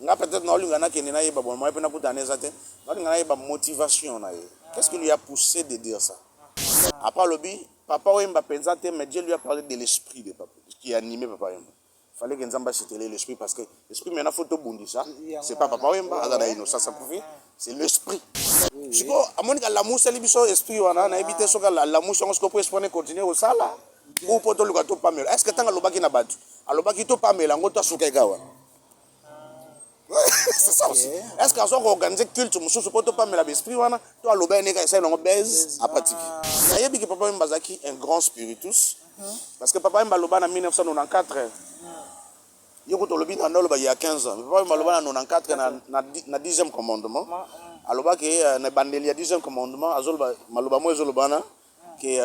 nga peut-être na olinga na kende na yeba bon moi pe na kutana za te na olinga na yeba motivation na ye. Qu'est-ce qui lui a poussé de dire ça? Après lobby papa Wemba pensa te mais Dieu lui a parlé de l'esprit de papa qui animait papa Wemba. Fallait que Nzamba c'était l'esprit parce que l'esprit maintenant faut to bondi ça. C'est pas papa Wemba azana innocent ça pouvait c'est l'esprit. Siko amonika la musa libiso esprit wana na ebité soka la musa on se peut espérer continuer au sala ou poto luka to pamela. Est-ce que tanga lobaki na batu? Alobaki to pamela ngoto suka gawa. C'est ça aussi. Est-ce qu'on a organisé culte, je ne peux pas me l'esprit, toi, le bain est un baise à pratiquer. Il y a que papa Mbazaki un grand spiritus, parce que papa Mbaloba en 1994, il y a 15 ans, papa Mbaloba en 1994, na 10e commandement, aloba qui est na bandeli ya 10e commandement, azolba Maloba mo ezolobana qui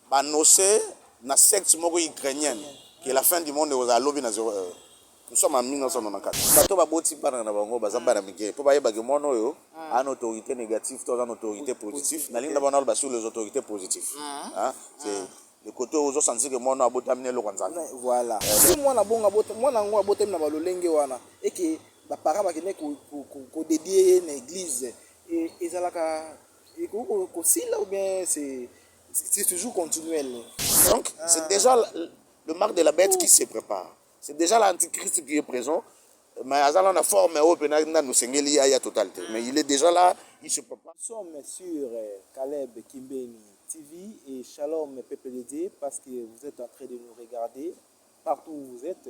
banosé na secte moko ukrainienne, qui est la fin du monde aux alobi na 0 heure. Nous sommes en 1994. Bato baboti pana na bango bazamba na mike. Po baye bage mono yo en autorité négative, toi en autorité positive. Na linda bana sur les autorités positives. Hein? C'est le côté aux sentir que mono abota amener le kwanzana. Voilà. Si moi na bonga bota, moi na ngo abota na balolenge wana et que ba para ba kene ko dédier une église et ezalaka et ko sila ou bien c'est toujours continuel. Donc c'est déjà le marque de la bête qui se prépare. C'est déjà l'antichrist qui est présent. Mais Azala a forme nous totalité. Mais il est déjà là, il se prépare. Nous sommes sur Caleb Kimbeni TV et Shalom PPDD parce que vous êtes en train de nous regarder partout où vous êtes.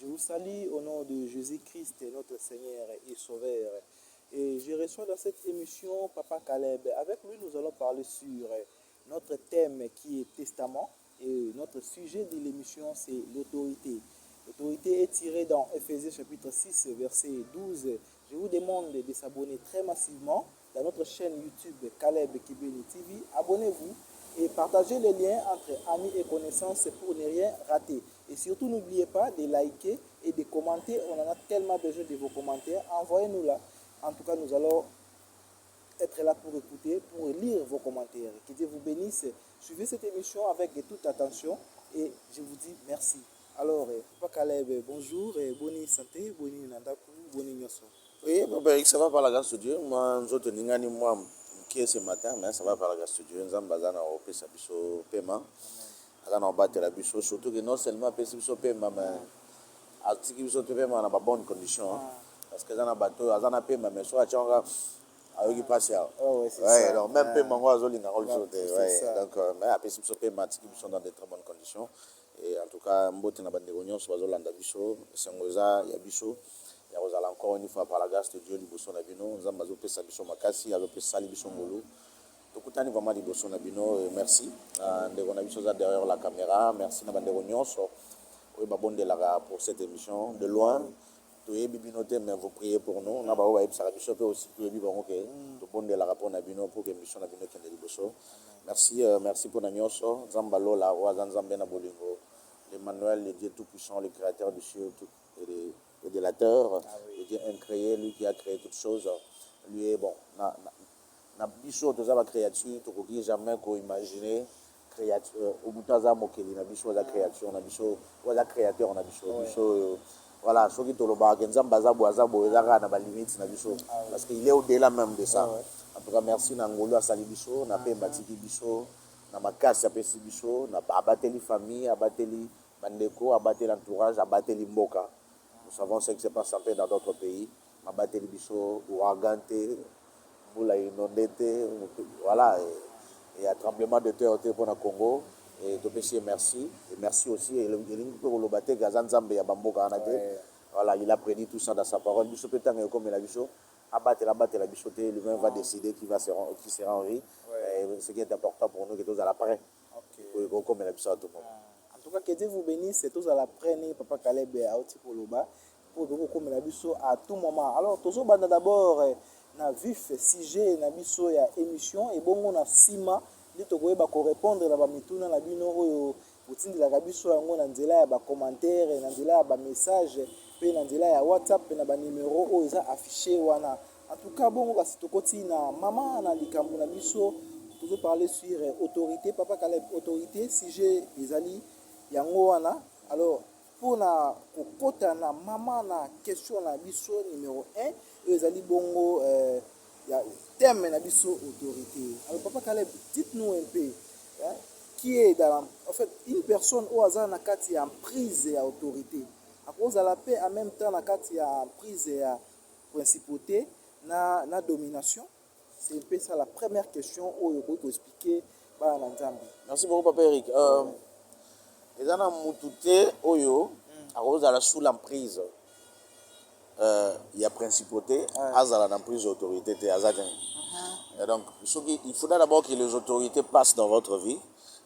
Je vous salue au nom de Jésus-Christ, notre Seigneur et Sauveur. Et je reçois dans cette émission Papa Caleb. Avec lui, nous allons parler sur notre thème qui est Testament. Et notre sujet de l'émission, c'est l'autorité. L'autorité est tirée dans Ephésiens chapitre 6, verset 12. Je vous demande de s'abonner très massivement dans notre chaîne YouTube Caleb Kimbeni TV. Abonnez-vous et partagez les liens entre amis et connaissances pour ne rien rater. Et surtout, n'oubliez pas de liker et de commenter. On en a tellement besoin de vos commentaires. Envoyez-nous là. En tout cas, nous allons être là pour écouter, pour lire vos commentaires. Que Dieu vous bénisse. Suivez cette émission avec toute attention et je vous dis merci. Alors, Papa Caleb, bonjour, bonne santé, bonne nandaku, bonne nyoso. Oui, papa, ça va par la grâce de Dieu. Moi, nous autres, n'ingani moi qui est ce matin, mais ça va par la grâce de Dieu. Nous avons besoin de faire biso paiement. Nous avons battre la biso, surtout que non seulement faire biso paiement, mais article biso paiement dans bonne condition. Parce que nous avons battu, nous avons paiement, mais soit tu as avec qui passe. Oui, c'est ça. Donc même paiement, nous avons donc mais après biso paiement, article biso dans de très bonnes conditions. Et en tout cas, mbote na bande réunion sur bazolanda biso, sengoza ya biso, ya kozala encore une fois par la grâce de Dieu liboso na bino, nzamba zo pesa biso makasi, azo pesa liboso ngolo. Tokutani vraiment liboso na bino, merci. Ndeko na biso za derrière la caméra, merci na bande réunion so oyi babondelaka pour cette émission de loin. Toyebi bino te mais vous priez pour nous, na ba o ba ebisa biso pe aussi toyebi bango ke to bondelaka pour na bino pour que mission na bino kende liboso. Merci, merci pour Nagnoso, Zambalo, la roi Zanzambé Nabolingo, l'Emmanuel, le Dieu Tout-Puissant, le Créateur du ciel et de la terre, le Dieu incréé, lui qui a créé toutes choses. Lui est bon. Na biso de la créature, tu ne jamais imaginer créature. Au bout de la mokeli, na biso la créature, na biso la créateur, na biso. Voilà, ceux qui te le barrent, Nzambaza Boazabo, Ezara na ba limite na biso, parce qu'il est au-delà même de ça. En tout cas, merci Nangolo à Salibiso, na pe Batiki Biso, na Makasi à Pesi Biso, na abateli famille, abateli bandeko, abateli entourage, abateli mboka. Nous savons ce qui se passe un peu dans d'autres pays. Abateli Biso, Ouagante, Moula Inondete, voilà. Et il y a tremblement de terre pour le Congo. Et Topéchi, merci. Et merci aussi. Et le baté Gazan Zambé, Yabamboka, voilà, il a prédit tout ça dans sa parole. Biso Pétang et comme il a Biso. Abattre la bichoté, lui-même va décider qui sera en vie. Ce qui est important pour nous, que tous à l'après. Comme il a tout le monde. En tout cas, que Dieu vous bénisse, c'est tous à l'après, Papa Caleb à Otipoloba, pour que vous comme la bicho à tout moment. Alors, tous d'abord, na vif sujet, na bicho ya émission, et bon, on a Sima, dit qu'on répondre à la mituna, na bino, utindi la bicho, on a nzela ya ba commentaire, na nzela ya ba message. Pe na nzela ya WhatsApp na ba numéro o eza affiché wana. En tout cas bon kasi tokoti na mama na likambo na biso toujours parler sur autorité Papa Caleb autorité sujet ezali yango wana. Alors pour na kokota na mama na question na biso numéro 1 ezali bongo ya thème na biso autorité. Alors papa Caleb, dites-nous un peu hein, qui est en fait une personne au hasard na kati ya prise ya autorité. À cause de la paix en même temps na kati ya prise ya principauté na domination. C'est un peu ça la première question où il faut expliquer ba na Nzambe. Merci beaucoup papa Eric. Ezana mutute oyo à cause de la sous l'emprise. Il y a principauté, azala l'emprise d'autorité te azadien. Et donc il faudra d'abord que les autorités passent dans votre vie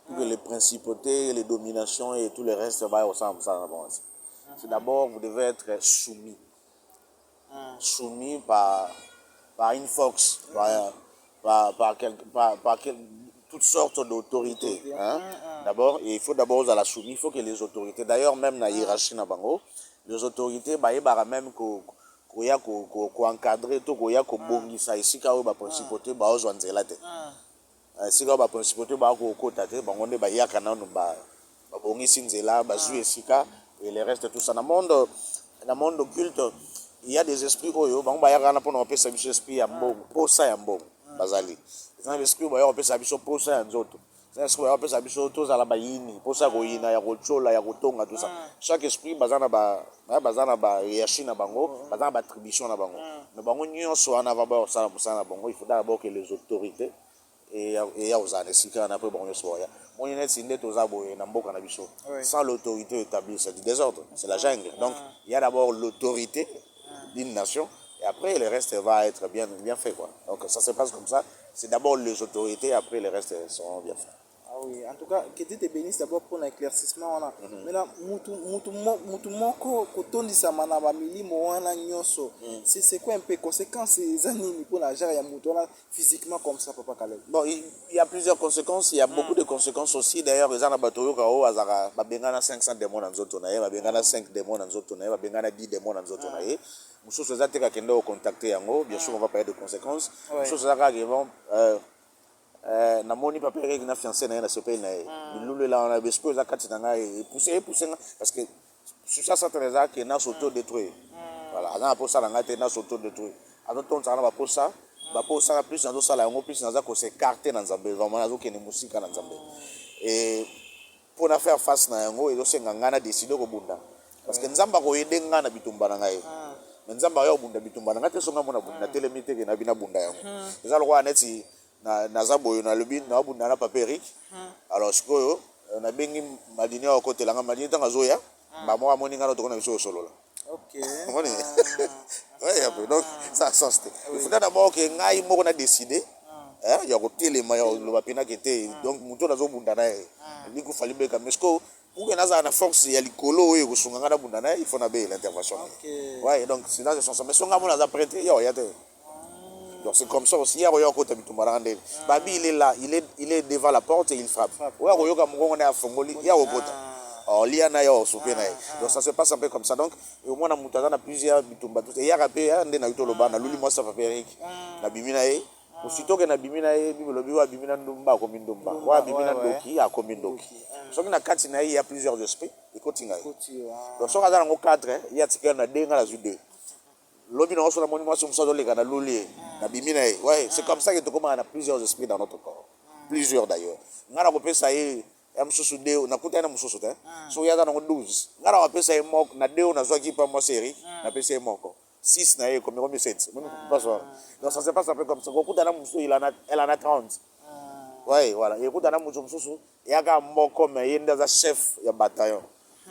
pour que les principautés, les dominations et tout le reste va au centre. C'est d'abord vous devez être soumis. Soumis par une force, par toutes sortes d'autorités. Hein? D'abord, il faut d'abord la soumis, il faut que les autorités, d'ailleurs même la hiérarchie na bango, les autorités même encadrer tout bongisa ici ka ba principauté ba ozwanzela te. Ici ka ba principauté ba ko kota te bango ne ba yaka na ba bongisi nzela ba zu esika et le reste tout ça dans le monde occulte. Il y a des esprits oyo bango ba yaka na pona pesa biso esprit ya mbongo posa ya mbongo bazali. Dans l'esprit ba yaka pesa biso posa ya nzoto. C'est ce qu'on appelle ça biso tous à la baïni pour ça koyina ya kochola ya kotonga tout ça. Chaque esprit bazana ba yashina bango bazana ba attribution na bango. Mais bango nyonso ana va ba sala musana bango il faut d'abord que les autorités et ya ozana sika na pe bango soya. Mon net sinde toza boye na mboka na biso. Sans l'autorité établie c'est du désordre, c'est la jungle. Donc il y a d'abord l'autorité d'une nation et après le reste va être bien fait quoi. Donc ça se passe comme ça. C'est d'abord les autorités, après le reste seront bien faits. Ah oui, en tout cas, que Dieu te bénisse d'abord pour l'éclaircissement. Maintenant, c'est quoi un peu conséquences ces animes pour la jarre physiquement comme ça, papa Caleb? Bon, il y a plusieurs conséquences, il y a beaucoup de conséquences aussi. D'ailleurs, les anabatoyo kao azara babengana 500 démons dans zoto nae, babengana 5 démons dans zoto nae, babengana 10 démons dans zoto nae. Muso soza teka kendo au contacter yango, bien sûr on va parler de conséquences. Muso soza ka vont na moni papa Eric na fiancé na ce pays na bilulu la on a besoin za kati na et pousser parce que sur ça trésor que na s'auto détruire. Voilà, ana pour ça na na s'auto détruire. Alors ton ça na ba pour ça plus dans ça la yango plus dans ça ko s'écarter dans Nzambe, vraiment na zo ke ni musika na Nzambe. Et pour na faire face na yango et aussi ngana décider ko bunda. Parce que Nzamba ko yede ngana bitumba na ngai. Mais Nzamba yo bunda bitumba na ngate songa mona bunda telemite ke na bina bunda yango. Eza lo kwa neti na zaboyo na lobi na bunda na papa Eric. Alors sikoyo na bengi madini ya côté langa madini tanga zoya ba mo amoni ngana to kona biso solo la. OK. Ouais, un peu. Donc ça sens. Il faut d'abord que ngai moko na décider il y a côté les maillots le bapina qui était donc muto na zo bunda na ni ko fali beka mais pour que naza na force ya likolo oyo ko sunga na bunda na il faut na be l'intervention. Ouais, donc c'est dans ce sens mais songa mo na za prêter yo ya te. Donc c'est comme ça aussi hier yo ko tabitumba rande babi il est là il est devant la porte et il frappe ouais ko yo ka mo ngona afongoli ya obota oh liana yo supena donc ça se passe un peu comme ça donc au moins na mutaza na plusieurs bitumba tout hier rapé ande na yito loba na luli moi ça papa Eric na bimina e aussitôt que na bimina e bilobi wa bimina ndumba ko mindumba wa bimina ndoki a ko mindoki so na kati na il y a plusieurs esprits et continue donc so kaza ngo 4 il y a tika na denga la jude lobi na so na moni moi so mso le kana luli na bimina e ouais c'est comme ça que tu commences à plusieurs esprits dans notre corps plusieurs d'ailleurs ngana ko pesa e ya msusu deo nakuta na msusu te so yaza na 12 ngara wa pesa e moko na deo na zwaki pa mo série na pesa e moko 6 na ye comme 7 donc ça se passe un peu comme ça kokuta na msusu elle en a 30 ouais voilà et kokuta na msusu yaka moko mais yenda za chef ya bataillon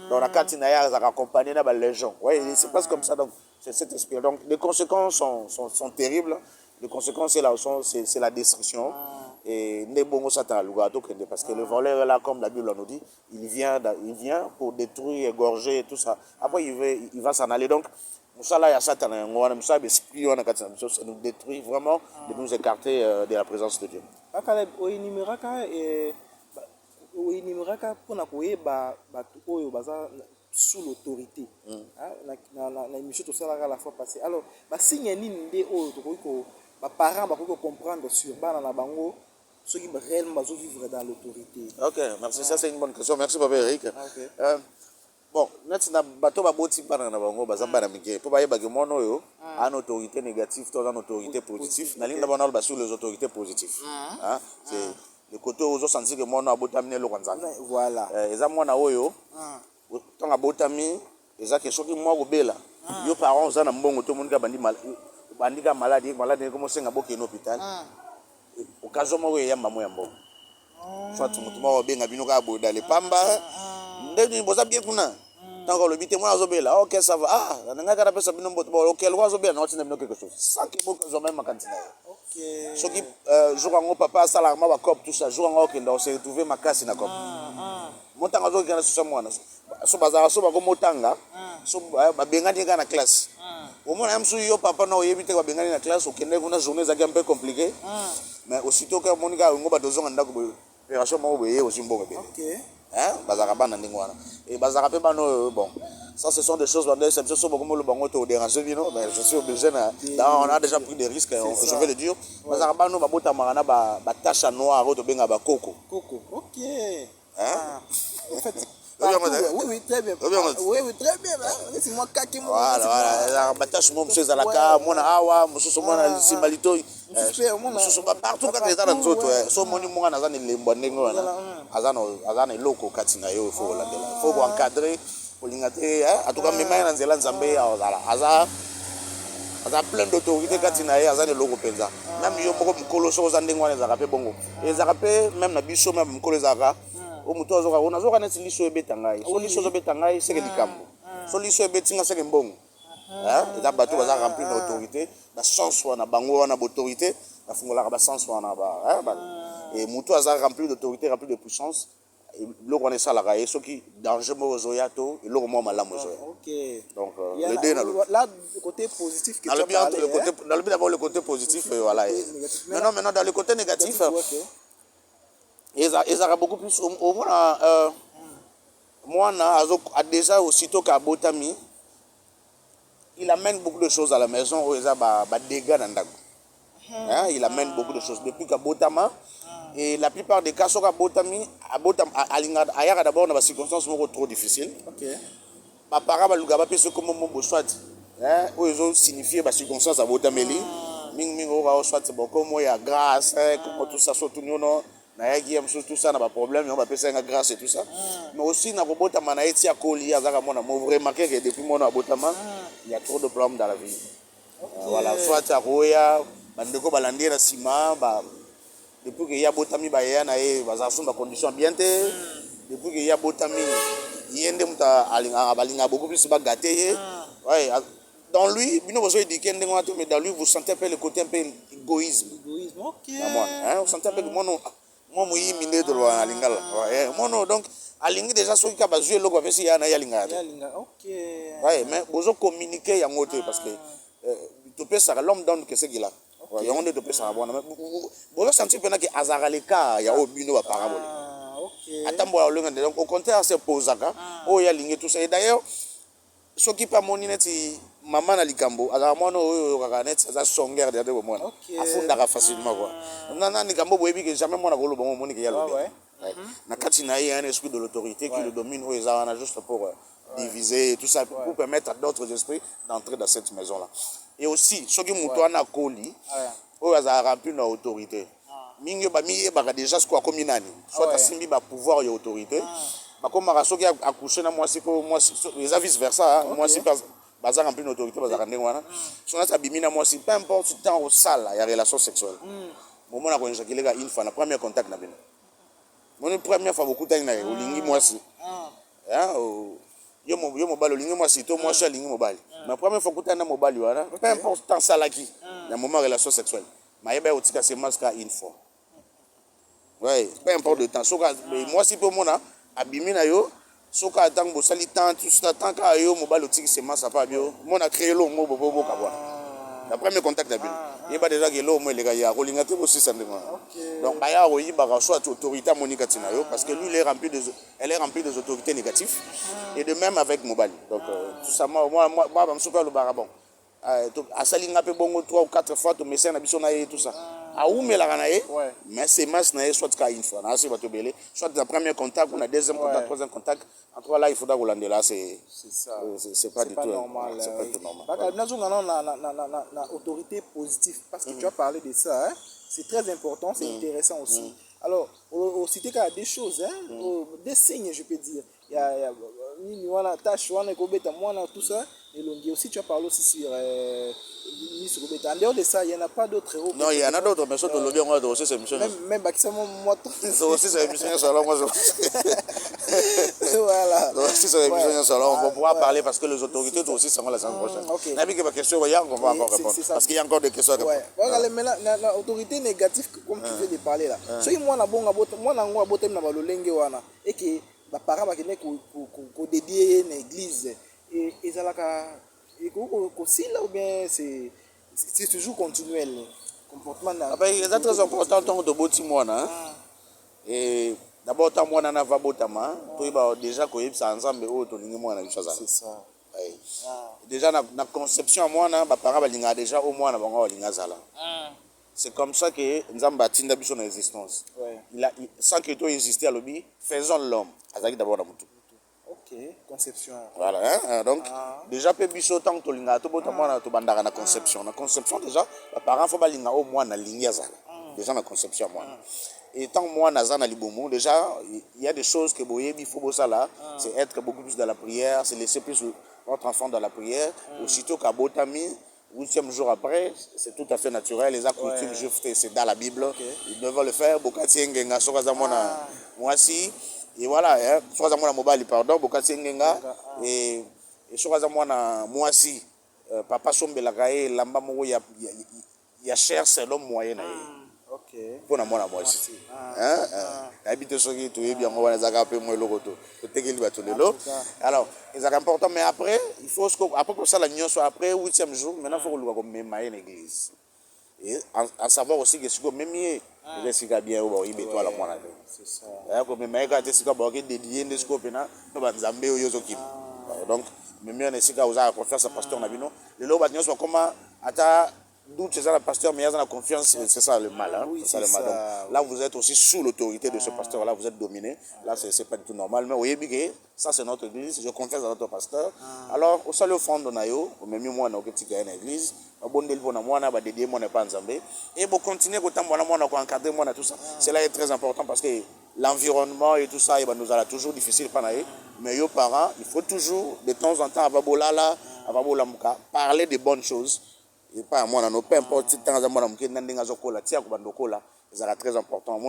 donc la kati na ya za accompagner na ba légion ouais il se passe comme ça donc c'est cet esprit donc les conséquences sont terribles les conséquences c'est la destruction. Et parce que le voleur là comme la Bible nous dit il vient pour détruire égorger et tout ça après il va s'en aller donc Moussala ya Satan on a ça esprit on a ça nous détruit vraiment de nous écarter de la présence de Dieu. Bakaleb oinimiraka pona koyeba batu oyo baza sous l'autorité na émission tout ça à la fois passée alors ba signe nini nde oyo to ko ba parents ba ko comprendre sur bana na bango ceux qui réellement vivre dans l'autorité. Ok, merci. Ça, c'est une bonne question. Merci, Papa Eric. bon neti na bato baboti bana na bango baza bana mike mpo bayebaki mwana oyo ana autorité négative to ana autorité positive nalingi na bana oyo basur les autorités positives c'est le côté oyo ozosentir ke mwana abotami na eloko ya nzambe voilà eza mwana oyo ntango abotami eza ke soki mwa kobela yo parent oza na mbongo to monika bandika maladi ekomosenga bokende hôpital occasion moko eyamba mo ya mbongo soit motu moko obenga bino kaka boye dale pamba ndeni boza bien kuna ntango olobi te mwana azobela ok ça va nanga kaka napesa bino mbote bon ok aloko azobela na otinda bino quelque chose sans que bokozwa même makanisi na yo soki jour yango papa asalaka ma bacope tout ça jour yango okenda ose retrouve makasi na cope montanga azokenda susa mwana so bazala so bakomotanga so babengani kaka na classe omona ya mosusu yo papa na oyebi te babengani na classe okende kuna journée ezalaki un peu compliqué mais aussitôt que monika yango bato ozonga ndako boye opération moko boye aussi mbongo ebele bazalaka bana ndenge wana et bazalaka mpe bana oyo bon ça ce sont des choses c'est biso so bokomi oloba ngo todérange bino mais je suis obligé on a déjà pris des risques je vais le dire bazalaka bana oyo babotamaka na batache noire oyo tobengaka bakoko Oui, très bien. Oui, très bien. Laissez-moi caquer mon. Voilà, batache moom so ezalaka mona awa mosusu mona nsima litoi mosusu partout kaka eza na nzoto so moni mwana aza na elembo ndenge wana aza na eloko kati na yo fo olandela fo koencadre kolinga te atuka memai na nzela nzambe aza plein d'autorité kati na ye aza na eloko mpenza même yo moko mokolo soko oza ndenge wana ezalaka mpe bongo ezalaka mpe même na biso même mokolo ezalaka o mutu azoka neti liso ebeta ngai so liso ezobeta ngai seke likambo so liso ebetinga seke mbongo eza bato baza rempli na autorité na sens wana bango wana baautorité bafungolaka basens wana e mutu aza rempli d'autorité rempli de puissance eloko wana esalaka ye soki danger moko ezoya to eloko moko malamu ezoya donc le deux nalobi d'abord le côté positif voilà maintenant dans le côté négatif ezalaka beaucoup plus omona mwana a déjà aussitôt qu'abotami il amène beaucoup de choses à la maison oyo eza badégâts na ndako il amène beaucoup de choses depuis qu'abotama et la plupart des cas soki abotami ayaka d'abord na bacirconstance moko trop difficile bapara baluka bapesa komo mobo soit oyo ezosignifie bacirconstance abotameli mingimingi oyo soit bokomo ya grâce komo tout ça so tuniono nayaki ya mosusu tout ça na baproblème yango bapesanga grâce et tout ça mais aussi na kobotama na ye ti akoli azaka mwana mo remarqué que depuis mwana abotama il y a trop de problèmes dans la vie voilà soit akoya bandeko balandi ye na nsima depuis que ye abotami bayeya na ye bazala so bacondition bien te depuis que ye abotami ye nde moto balinga beaucoup plus bagate ye dans lui bino bozo éduquer ndenge wana te mais dans lui vous sentez un peu le côté un peu égoïsme vous sentez un peu que moi moyimi nde tolobana na lingala mono donc alingi déjà soki ka bazwi eloko apesi ya na ye alingaka te mais bozocommunique yango te parce que topesaka l'homme donne que ce qu'il a yango nde topesaka bona bozosentir mpena ke azalaka leka ya oyo bino baparabole atambola olenga nde donc au contraire asepozaka oyo alingi tout ça et d'ailleurs soki mpe amoni neti mama na likambo azalaka mwana oyo kaka neti aza songere de bomwana afundaka facilement quoi na likambo boyebi ke jamais mwana koloba ngo omoni ke ya lobe na kati na ye un esprit de l'autorité qui le domine oyo eza wana juste pour diviser et tout ça pour permettre à d'autres esprits d'entrer dans cette maison là et aussi soki moto wana akoli oyo azalaka rempli na autorité mingi oyo bamiyebaka déjà siko akomi nani soit asimbi bapouvoir ya autorité bakomaka soki akouche na mwasi po mwasi eza vice versa mwasi baza rempli na autorité bazalaka ndenge wana so nasi abimi na mwasi peu importe temps osala ya relation sexuelle momona koenjakeleka une fois na première contact na bino moni première fois bokutani na ye olingi mwasi yo mobali olingi mwasi to mwasi alingi mobali mais première fois okutani na mobali wana peu importe temps salaki na moment relation sexuelle mayeba otika se maska une fois peu importe le temps soka mwasi pe omona abimi na yo soka atango bosali tant tout ça tant ka yo mobali otiki semence apa bio mona créer lo mo boboka bwana la premier contact na bino yeba déjà que lo mo eleka ya kolinga te bosisa ndenge donc baya oyibaka soit autorité monika tina yo parce que lui elle est remplie des autorités négatives et de même avec mobali donc tout ça moi bamsuka lo bara bon asalinga pe bongo 3 ou 4 fois to message na biso na ye tout ça aumelaka na ye Ouais. mais semence na ye soit ka une fois na asi bato ebele soit na premier contact ou na deuxième contact troisième contact en tout cas là il faudra kolandela C'est ça. c'est pas du tout normal. c'est pas du tout normal. Voilà. Na autorité positive, parce que tu as parlé de ça, hein? C'est très important, c'est intéressant aussi. Alors, au cité qu'il y a des choses, hein? Des signes, je peux dire. Il y a tâche, tout ça. Et aussi, tu as parlé aussi sur en dehors de ça, il n'y en a pas d'autres héros. Non, il y en a d'autres, mais surtout le bien, moi, aussi, c'est mission. Même moi, c'est aussi, c'est mission, salon, moi, voilà. Donc, si c'est mission, salon, on va pouvoir parler parce que les autorités aussi seront la semaine prochaine. Ok. La question, on va encore répondre. Parce qu'il y a encore des questions à répondre. Ouais. Mais l'autorité négative, comme tu viens de parler là, si moi, et que les parents vont dédier une église, et ça ou bien c'est toujours continuel. Comportement c'est très important tant de beaux mois. Et d'abord, tant moi, na va botama, déjà que ça ensemble c'est ça. Déjà na conception moi na parents balinga déjà au moins na bango balinga zala. C'est comme ça que Nzamba tinda biso na existence. Sans que toi exister à l'obi, faisons l'homme. Azaki d'abord na mutu. Ok, conception. Voilà, hein? Donc déjà pe biso tant que linga to bota moi na to bandaka na conception. Na conception déjà, les parents faut balinga au moins na linga zala. Déjà na conception moi. Et tant moi nazana libomo, déjà il y a des choses que boyebi faut ça là, c'est être beaucoup plus dans la prière, c'est laisser plus notre enfant dans la prière, aussitôt qu'à botami 8e jour après, c'est tout à fait naturel. Les actes coutumes juifs, c'est dans la Bible. Ils devaient le faire. Bokati Ngenga, Sorazamona, Moasi. Et voilà, Sorazamona Mobali, pardon, Bokati Ngenga. Et Sorazamona Moasi, Papa Sombelagae, Lamba Mogo, il y a cher, c'est l'homme moyen. Ok. Pour moi, moi aussi. Habite ce qui est bien, on va les agaper moins le retour. Alors, c'est important, mais après, il faut après que ça, la nuit soit après 8e jour, maintenant, il faut que nous ayons une église. Et à savoir aussi que si vous même bien, vous avez bien, la moine. C'est ça. Comme même quand tu es dédié, des scopes, donc, même bien, vous avez confiance à pasteur Nabino. Le lot, vous avez comment, d'où c'est ça le pasteur, mais il y a la confiance, c'est ça le mal. Hein? Oui, c'est ça le mal. Donc, là, vous êtes aussi sous l'autorité de ce pasteur-là, vous êtes dominé. Là, c'est pas du tout normal. Mais vous voyez, ça, c'est notre église, je confesse à notre pasteur. Alors, au salut au fond de Nayo, même moi, on a une église, on a dédié mon pas Nzambé. Et pour continuer, on a encadré tout ça. Cela est très important parce que l'environnement et tout ça, nous a toujours difficile. Mais aux parents, il faut toujours, de temps en temps, parler des bonnes choses. Et pas moi, peu importe si tu as un peu de temps, c'est très important.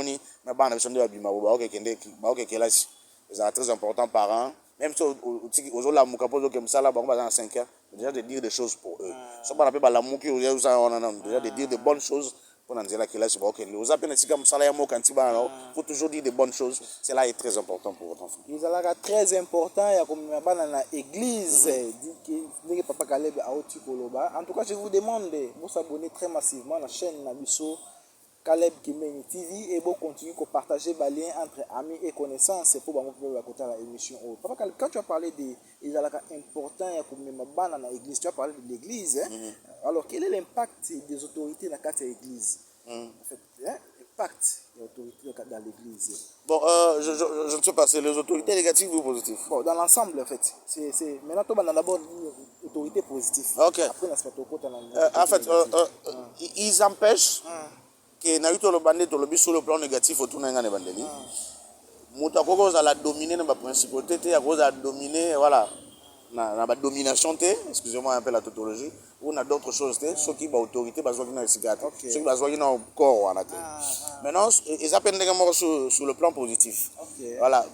C'est très important parents. Même si aux autres, la 5 ans, déjà de dire des choses pour eux. Si on appelle la mouki, déjà de dire des bonnes choses pour nous dire qu'il est ok. Aux appels, c'est comme ça, il faut toujours dire des bonnes choses. Cela est très important pour votre enfant. C'est très important. Il y a comme l'église, dit Papa Caleb a Otikoloba. En tout cas, je vous demande de vous abonner très massivement à la chaîne Nabiso Caleb Kimeni TV et vous continuer à partager les liens entre amis et connaissances pour vous raconter la émission. Papa Caleb, quand tu as parlé de l'important dans l'église, tu as parlé de l'église. Alors, quel est l'impact des autorités dans l'église? En fait, l'impact des autorités dans l'église. Bon, je ne sais pas, c'est les autorités négatives ou positives? Bon, dans l'ensemble, en fait. Maintenant, tu as d'abord une autorité positive. Ok. Après, en fait, ils empêchent que Naruto le bandé sur le plan négatif autour d'un bandeli. Mouta koko la dominer dans la principauté, à cause à dominer, voilà, la domination, excusez-moi un peu la tautologie, ou on a d'autres choses, ceux qui ont autorité, ceux qui ont corps. Maintenant, ils appellent sur le plan positif. Voilà.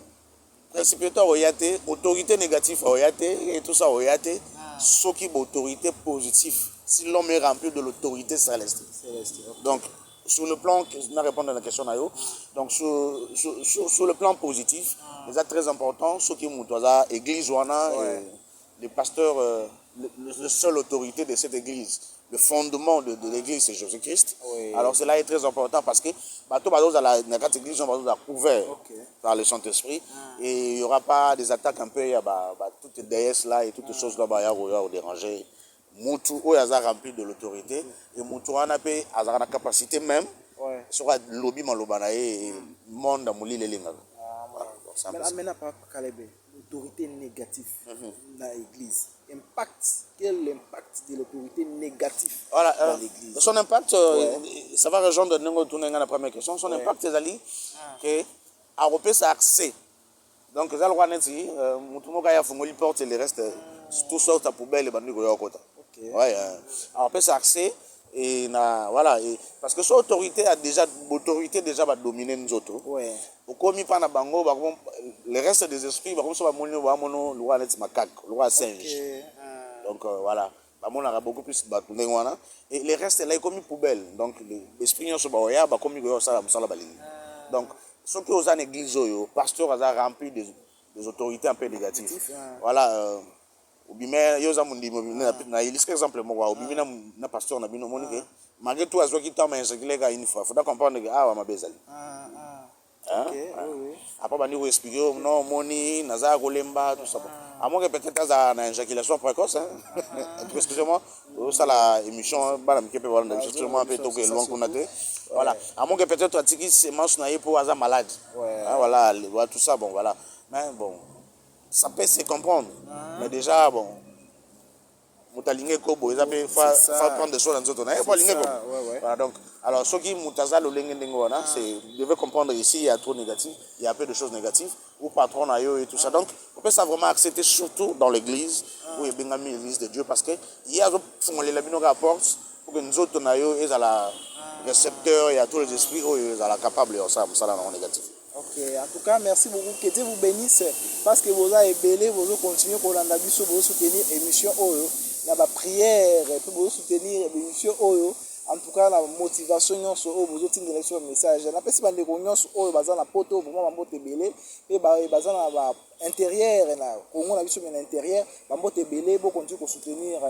Principauté orienté, autorité négative orientée, et tout ça orienté, ceux qui ont autorité positive, si l'homme est rempli de l'autorité céleste. Donc, sur le plan, je réponds à la question, donc sur le plan positif, c'est très important, ceux qui ont l'église, le pasteur, la seule autorité de cette église, le fondement de l'église, c'est Jésus-Christ. Alors cela est très important parce que dans l'église, on va couvert par le Saint-Esprit et il n'y aura pas des attaques un peu, toutes les déesses là et toutes les choses là, il y a déranger. Moutou est rempli de l'autorité et Moutou a la capacité même soit lobby malobana et monde amuli les linga. Maintenant, par Kalebe, l'autorité négative dans l'église. Quel impact de l'autorité négative dans l'église? Son impact, ça va rejoindre la première question. Son impact, c'est que à Europe, ça accès. Donc, ça le roi net, mutumoka ya fungoli porte et le reste, tout sort à poubelle et bandu goyo kota. Ouais, alors après ça accès et voilà, parce que son autorité déjà va dominer nous autres. Ouais. Au commis par na bango, le reste des esprits, va comme ça va mono le roi net macaque, le roi singe. Donc voilà, on a beaucoup plus de et le reste là est comme une poubelle. Donc l'esprit ne se bat pas comme il ça la baline. Donc ce que aux églises, pasteur a rempli des autorités un peu négatives. Voilà. Obimé yoza mundi na illustre exemple moi obimé na pasteur na bino monique malgré tout azo qui t'a mangé ga une fois faut comprendre que ah wa mabezali après bani vous expliquer non moni naza kolemba tout ça à moins que peut-être ça na éjaculation précoce excusez-moi ça la émission bana mkepe voilà justement un peu tout que loin qu'on a voilà à moins que peut-être atiki semence na pour aza malade voilà tout ça bon voilà mais bon ça peut se comprendre, mais déjà, bon, Moutalingue Kobo, ils avaient fait prendre des choses dans d'autres. Voilà, donc, alors, ceux qui Moutaza, le Lengendengona, c'est, devez comprendre ici, il y a trop négatif, il y a peu de choses négatives, ou patron ayo et tout ça. Donc, on peut ça vraiment accepter, surtout dans l'église, où il y a bien mis l'église de Dieu, parce que il y a les labino rapports, pour que nous autres, ils ont la récepteur, il y a tous les esprits, ils sont capables de ça, ça, là, non négatif. Ok, en tout cas, merci beaucoup. Que Dieu vous bénisse parce que vous avez belé, vous continuez pour vous soutenir l'émission Oyo. Il y a la prière, pour vous soutenir l'émission Oyo. En tout cas, la motivation, vous avez une élection message. La personne qui Oyo, bazan la poto, vraiment mambote belé, et bazan la intérieur, on a vu sur l'intérieur, mambote belé, pour continuer pour soutenir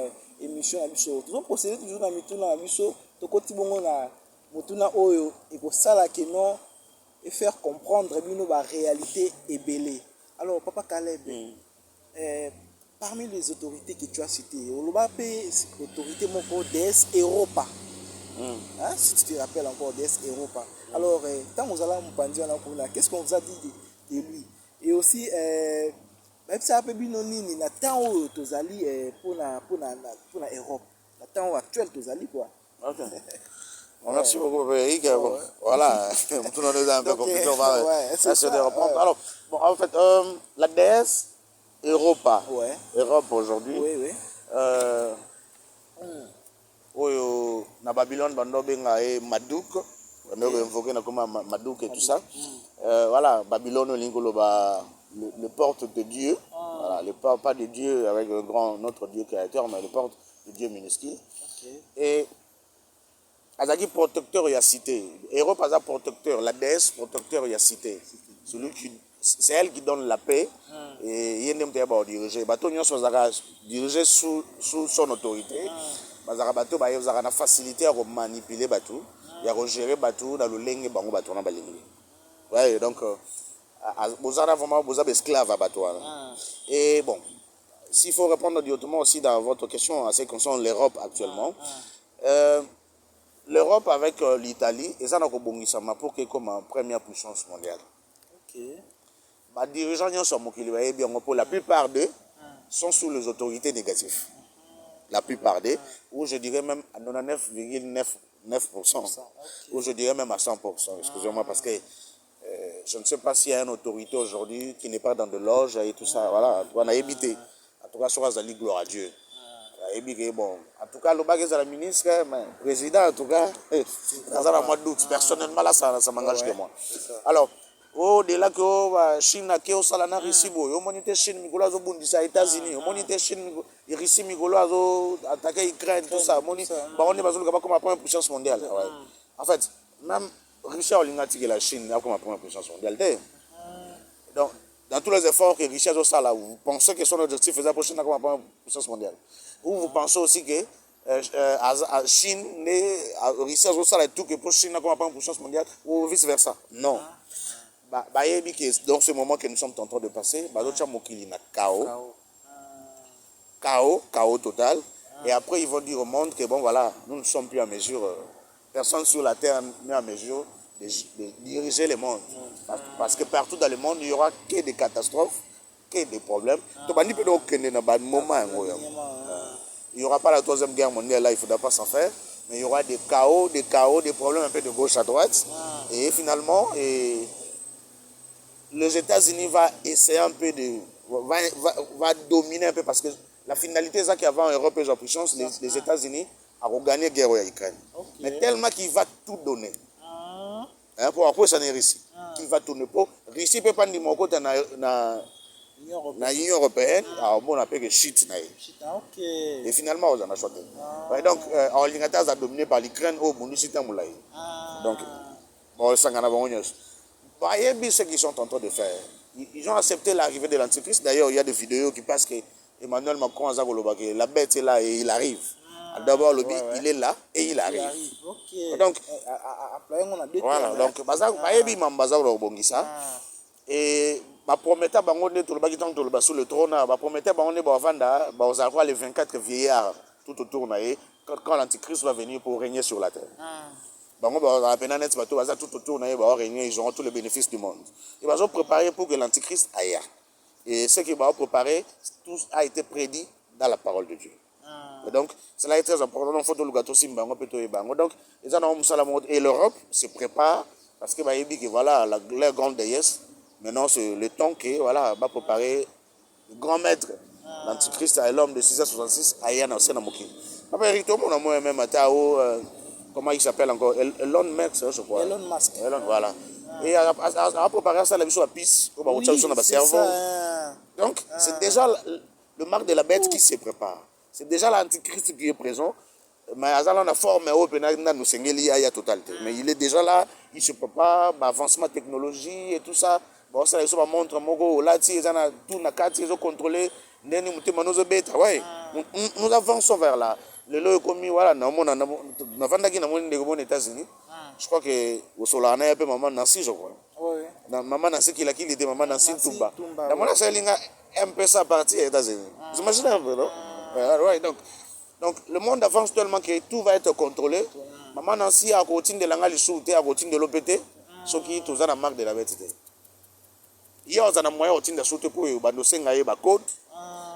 l'émission Abisso. Toujours procéder toujours dans l'émission Abisso, tout côté bon na motuna Oyo, et pour ça là que non. Et faire comprendre la réalité est belle. Alors, Papa Caleb, parmi les autorités que tu as citées, l'autorité mon DS Europa. Si tu te rappelles encore DS Europa. Alors, quand nous allons nous qu'est-ce qu'on vous a dit de lui? Et aussi, même si un peu binoni, na temps où tu allais pour la Europe, na temps actuel tu allais quoi. Ok. Merci beaucoup, Eric. Voilà, tout le monde est un peu compliqué. On va essayer de reprendre. Alors, bon, en fait, la DS Europa. Europe aujourd'hui. Na Babylone, Bando Benga et Madouk. Bando invoqué comme Madouk et tout ça. Voilà, Babylone, le porte de Dieu. Voilà, le porte pas de Dieu avec un grand, notre Dieu créateur, mais le porte de Dieu minuscule. Et Azaki protecteur, il y a cité. Europe a protecteur, la déesse protecteur, il y a cité. C'est elle qui donne la paix. Et il y a un diriger. Bateau dirigé sous son autorité. Bateau a une facilité à manipuler bateau. Il y a gérer bateau dans le lingue bango bateau na balingi. Ouais, donc vous avez vraiment esclaves à bateau. Et bon, s'il faut répondre directement aussi dans votre question à ce qui concerne l'Europe actuellement. L'Europe avec l'Italie, et ça n'a pas pour que comme première puissance mondiale. Les dirigeants pour la plupart d'eux sont sous les autorités négatives. La plupart d'eux, ou je dirais même à 99,9%, ou je dirais même à 100%. Excusez-moi parce que je ne sais pas s'il y a une autorité aujourd'hui qui n'est pas dans de loges et tout ça. Voilà, on a évité. En tout cas, sur la gloire à Dieu. Bon, en tout cas, le bagage de la ministre, mais le président, en tout cas, dans un mois d'août, personnellement, là, ça m'engage que moi. Alors, au-delà que Chine a au salana ici, au monité Chine, Migolo a bondissé aux États-Unis, au monité Chine, ici, Migolo a attaqué l'Ukraine, tout ça. On est comme la première puissance mondiale. En fait, même Richard Olingati et la Chine, comme la première puissance mondiale. Donc, dans tous les efforts que Richard Ossala, vous pensez que son objectif faisait pour Chine comme la première puissance mondiale. Ou vous pensez aussi que Chine, Richard Ossala et tout, que pour Chine comme la première puissance mondiale, ou vice-versa. Non. Dans ce moment que nous sommes en train de passer, chaos total. Et après, ils vont dire au monde que bon, voilà, nous ne sommes plus à mesure. personne sur la terre n'est en mesure de diriger le monde. Parce que partout dans le monde, il n'y aura que des catastrophes, que des problèmes. Il n'y aura pas la troisième guerre mondiale, là, il ne faudra pas s'en faire. Mais il y aura des chaos, des problèmes un peu de gauche à droite. Et finalement, les États-Unis vont essayer un peu de... va dominer un peu parce que la finalité, c'est qu'avant l'Europe et la puissance, les États-Unis ont gagné la guerre en Ukraine. Mais tellement qu'il va tout donner. Hein, pour après, ça n'est Russie. Qui va tourner pour. Russie ne peut pas dire mon côté dans l'Union européenne. Alors, on appelle que shit. Et finalement, on en a choisi. Donc, l'Angleterre a dominé par l'Ukraine au Bundi Sita Moulay. Donc, bon, ça en a bon, ce qu'ils sont en train de faire. Ils ont accepté l'arrivée de l'Antichrist. D'ailleurs, il y a des vidéos qui passent que Emmanuel Macron a dit la bête est là et il arrive. D'abord, il est là et il arrive. Donc, voilà. Donc, et ma promettait sur le trône, ma promettait les 24 vieillards tout autour quand l'Antichrist va venir pour régner sur la terre. Tout autour, ils auront tous les bénéfices du monde. Ils vont préparer pour que l'Antichrist aille. Et ce qu'ils vont préparer, tout a été prédit dans la parole de Dieu. Donc, cela est très important. Donc, et l'Europe se prépare parce que voilà, la grande déesse, maintenant c'est le temps que voilà, va préparer le grand maître, l'Antichrist et l'homme de 666 à Yann Senamoki. Comment il s'appelle encore? Elon Musk, je crois. Elon Musk. Voilà. Et à préparer ça, la mission à piste, donc, c'est déjà le marque de la bête qui se prépare. C'est déjà l'Antichrist qui est présent. Mais on a formé la totalité. Mais il est déjà là, il se prépare, avancement technologie et tout ça. Bon, ça, il se montre, là, ils ont contrôlé, nous avançons vers là. Le lot est commis, voilà, aux États-Unis. Je crois que au Solana, il y a un peu Maman Nancy, je crois. Maman Nancy qui était Maman Nancy Toumba. Dans mon avis, il y a un peu ça partie aux États-Unis. Vous imaginez un peu, non? Donc, le monde avance tellement que tout va être contrôlé. Maman Nancy a continué de l'angle sous, a continué de l'OPT, ce qui est aux la marque de la bête. Il y a un moyen de sauter pour eux, de code,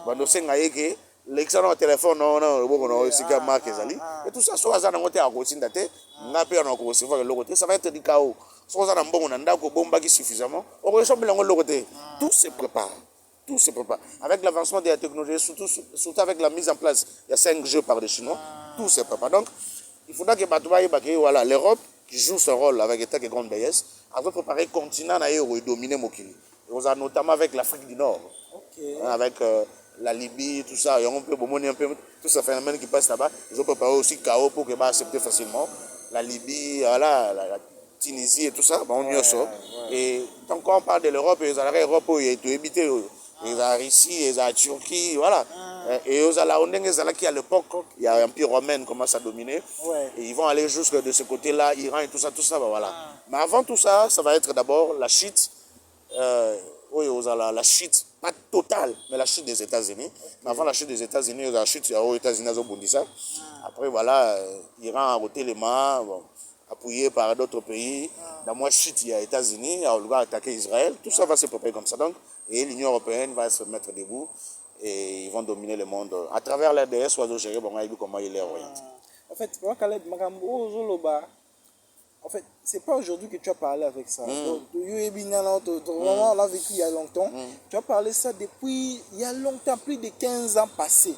de l'excellent téléphone, et tout ça, soit à ça va être du chaos. Suffisamment. Tout se prépare. Tout se prépare. Avec l'avancement de la technologie, surtout avec la mise en place, il y a 5 jeux par des Chinois, tout se prépare. Donc, il faudra que voilà, l'Europe, qui joue ce rôle avec l'État qui est grande déesse, a préparé le continent à dominer Mokili. Notamment avec l'Afrique du Nord, avec la Libye, tout ça, et on peut un peu tout ce phénomène qui passe là-bas. Ils ont préparé aussi le chaos pour que va accepter facilement. La Libye, voilà, la Tunisie et tout ça, on y est. Et tant qu'on parle de l'Europe, ils ont l'Europe, ils ont évité. Ils ont la Russie, ils ont la Turquie, voilà. Et ils ont la Ondeng, qui à l'époque, il y a l'Empire romain commence à dominer. Et ils vont aller jusque de ce côté-là, Iran et tout ça, voilà. Mais avant tout ça, ça va être d'abord la chute. La chute, pas totale, mais la chute des États-Unis. Avant la chute des États-Unis, la chute aux États-Unis, après, voilà, Iran a roté les mains, appuyé par d'autres pays. Dans moi, chute, il y a les États-Unis, on va attaquer Israël. Tout ça va se préparer comme ça. Donc, et l'Union européenne va se mettre debout et ils vont dominer le monde. À travers l'RDS, on va gérer comment il est orienté. En fait, en fait, c'est pas aujourd'hui que tu as parlé avec ça. Donc, on l'a vécu il y a longtemps. Tu as parlé ça depuis il y a longtemps, plus de 15 ans passés.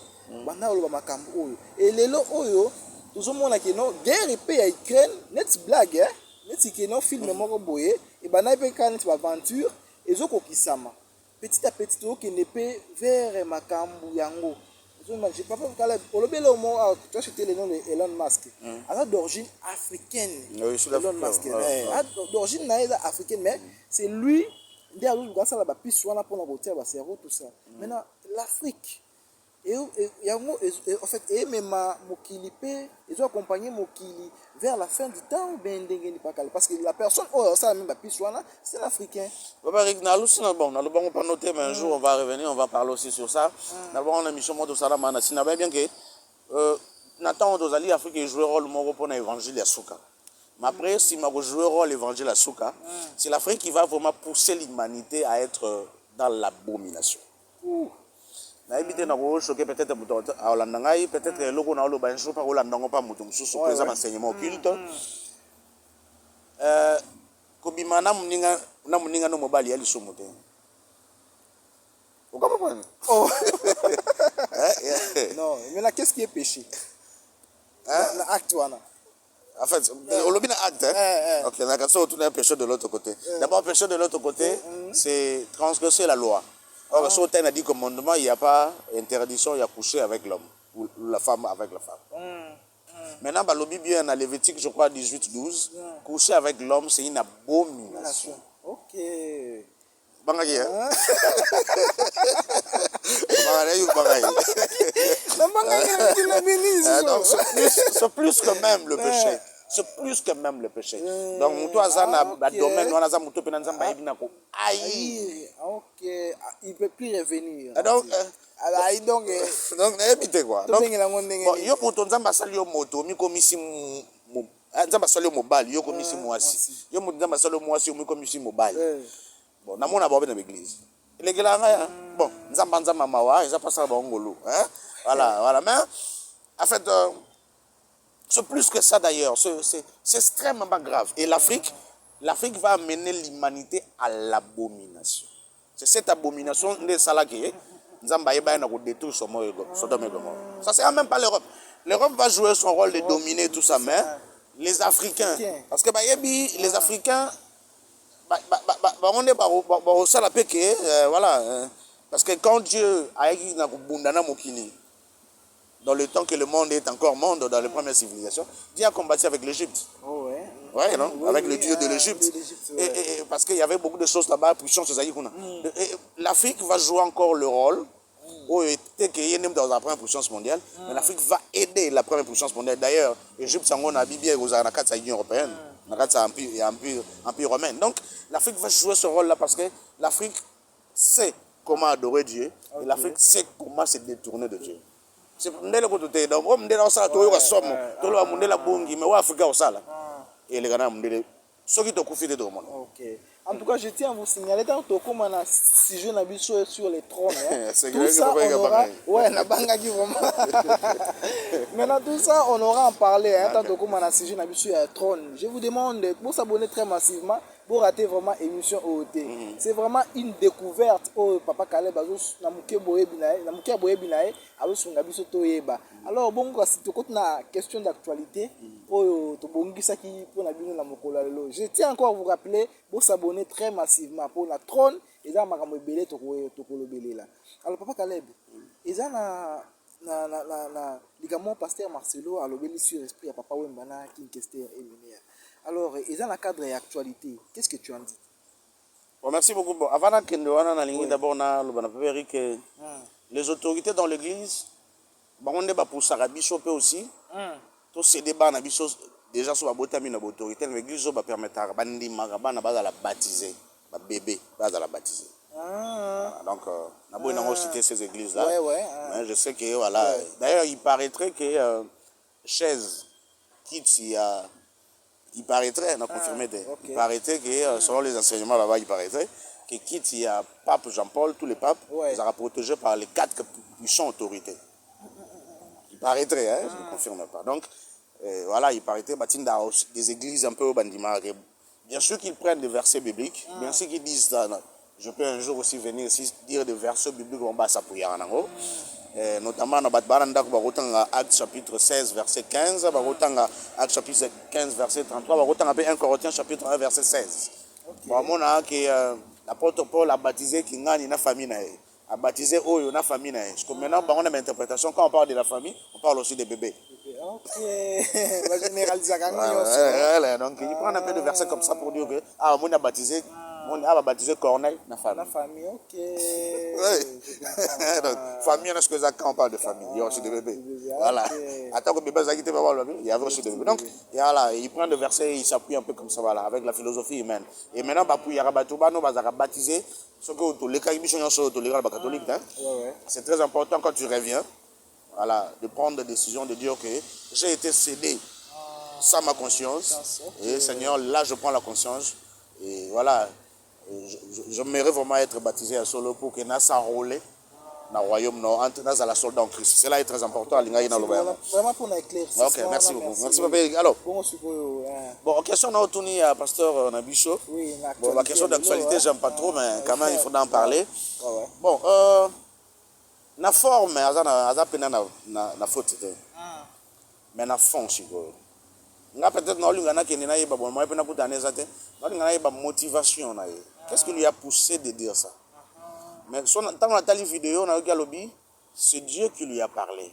Et les lots, tout le monde a dit non, guerre et paix à Ukraine, net blague, net qui non film moko boye, et bana pe kan net aventure, et zo kokisama. Petit à petit, qui ne peut vers makambu yango. Je ne pas parler tu as cité le nom de Elon Musk. Alors d'origine africaine. Oui, Elon Musk. D'origine africaine, mais c'est lui qui a eu la piste pour la route, tout ça. Maintenant, l'Afrique. Et en fait, et même Mokili, ils ont accompagné Mokili vers la fin du temps ou bien parce que la personne, ça même la piste, c'est l'Africain. Bon, on pas noter, mais un jour on va revenir, on va parler aussi sur ça. D'abord, on a mis sur moi de Salamana. Si on a bien que Nathan Dozali, Afrique, joue le rôle pour l'évangile à Souka. Mais après, si je joue le rôle l'évangile à Souka, c'est l'Afrique qui va vraiment pousser l'humanité à être dans l'abomination. Na évité na choquer peut-être à Hollande, peut-être que l'on a le jour par Hollande, pas mouton, sous présent enseignement occulte. Kobima na muninga no mobali ya lisomote. Vous comprenez? Oh. Non, mais là, qu'est-ce qui est péché? L'acte, voilà. En fait, on l'a bien acte. Ok, on a qu'à se retourner un péché de l'autre côté. D'abord, péché de l'autre côté, c'est transgresser la loi. Or, sur le a dit commandement, il n'y a pas interdiction, il y a coucher avec l'homme, ou la femme avec la femme. Maintenant, bah, le bien à Lévitique, je crois, 18-12, coucher avec l'homme, c'est une abomination. Ok. Bangaki, hein? C'est plus que même le péché. C'est plus que même le péché. Donc, toi, ça a domaine, on a un mouton, aïe. Ok. Il ne peut plus revenir. Donc, évitez quoi. Donc, yo moto nzamba sali yo moto, mi komisi nzamba sali yo mobali, yo komisi mwasi. Yo moto nzamba sali yo mwasi, yo mi komisi mobali. Bon, na mona babe na l'église. L'église bon, nzamba mawa, ils a pas ça bangolo, hein? Voilà, mais en fait c'est plus que ça d'ailleurs, c'est extrêmement grave. Et l'Afrique va amener l'humanité à l'abomination. C'est cette abomination de Salaki. Nzamba yeba na ko détruire Sodome et Gomorrhe. Ça c'est même pas l'Europe. L'Europe va jouer son rôle de dominer tout ça, mais les Africains, parce que les Africains on est voilà, parce que quand Dieu a écrit dans le temps que le monde est encore monde, dans les premières civilisations, Dieu a combattu avec l'Égypte. Oh ouais. Ouais, non? Oui, avec le Dieu de l'Égypte. Et parce qu'il y avait beaucoup de choses là-bas, puissance. L'Afrique va jouer encore le rôle. Dans la première puissance mondiale, mais l'Afrique va aider la première puissance mondiale. D'ailleurs, l'Égypte, c'est un Bible aux l'Union européenne, empire romain. Donc, l'Afrique va jouer ce rôle-là parce que l'Afrique sait comment adorer Dieu et l'Afrique sait comment se détourner de Dieu. C'est pour nous côté. Donc, on dit ça, tout le somme, tout le monde la bongi, mais Afrique au sala. Et les gars, ceux qui te confient de monde. Ok. En tout cas, je tiens à vous signaler, tant que comme on a si jeune habitué sur les trônes, tout ça, on aura... Ouais, la bangagi vraiment. Maintenant, tout ça, on aura en parler, tant que comme on a si jeune habitué sur les trônes. Je vous demande, pour s'abonner très massivement, pour rater vraiment l'émission OOT. C'est vraiment une découverte. Oh, Papa Caleb, alors, bon, c'est une question d'actualité. Je tiens encore à vous rappeler pour s'abonner très massivement pour la trône. Alors, Papa Caleb, il y a le pasteur Marcelo a lobé sur l'esprit à Papa Wembana qui est et alors, il y a un cadre et actualité. Qu'est-ce que tu en dis? Bon, merci beaucoup. Bon, avant que d'abord, les autorités dans l'église, on est pour Sarabi Chopé aussi. Tous ces débats, déjà sur la autorité, l'église va permettre à la baptiser, à bébé, à la baptiser. Donc, on a cité ces églises-là. Mais je sais que, voilà. D'ailleurs, il paraîtrait que chaise quitte il paraîtrait, on a confirmé, il paraîtrait que, selon les enseignements là-bas, il paraîtrait que quitte il y a pape Jean-Paul, tous les papes, ils seront protégés par les 4 puissants autorités. Il paraîtrait, hein, je ne confirme pas. Donc, voilà, il paraîtrait des églises un peu au Bandima. Bien sûr qu'ils prennent des versets bibliques, bien sûr qu'ils disent ça. Je peux un jour aussi venir ici dire des versets bibliques on va s'appuyer en anglais. Notamment dans Actes chapitre 16 verset 15, Actes chapitre 15 verset 33, 1 Corinthiens chapitre 1 verset 16. Bon, l'apôtre Paul a baptisé Kingani na famille a baptisé Oyo na famille. Parce que maintenant on a une interprétation, quand on parle de la famille, on parle aussi des bébés. Ok, la généralisation. Donc il prend un peu de versets comme ça pour dire que on a baptisé Corneille, la famille. La famille, ok. Oui. Donc, famille, est-ce que quand on parle de famille, il y a aussi des bébés. Voilà. Attends que bébé il y avait aussi des bébés. Donc, voilà, il prend le verset, il s'appuie un peu comme ça, voilà, avec la philosophie humaine. Et maintenant, il y a baptisé ce que les catholiques. C'est très important quand tu reviens, voilà, de prendre des décisions, de dire que j'ai été cédé sans ma conscience. Et Seigneur, là, je prends la conscience. Et voilà, j'aimerais vraiment être baptisé à Solo pour que nous s'enrôler dans le royaume, dans la soldat en Christ. Cela est très important. Vraiment pour éclaircir. Ok, merci beaucoup. Merci, papa. Alors, bon, question n'a tourné à pasteur Nabicho. Oui, bon, la question d'actualité, j'aime pas trop, mais quand même, il faudra en parler. Bon, la forme, na faute. Mais na fond, nga peut-être na olingana ke na yeba bon moi pe na kutana ezate na olingana yeba motivation na ye. Qu'est-ce qui lui a poussé de dire ça? Mais son tant on a tali vidéo na yoka lobby, c'est Dieu qui lui a parlé.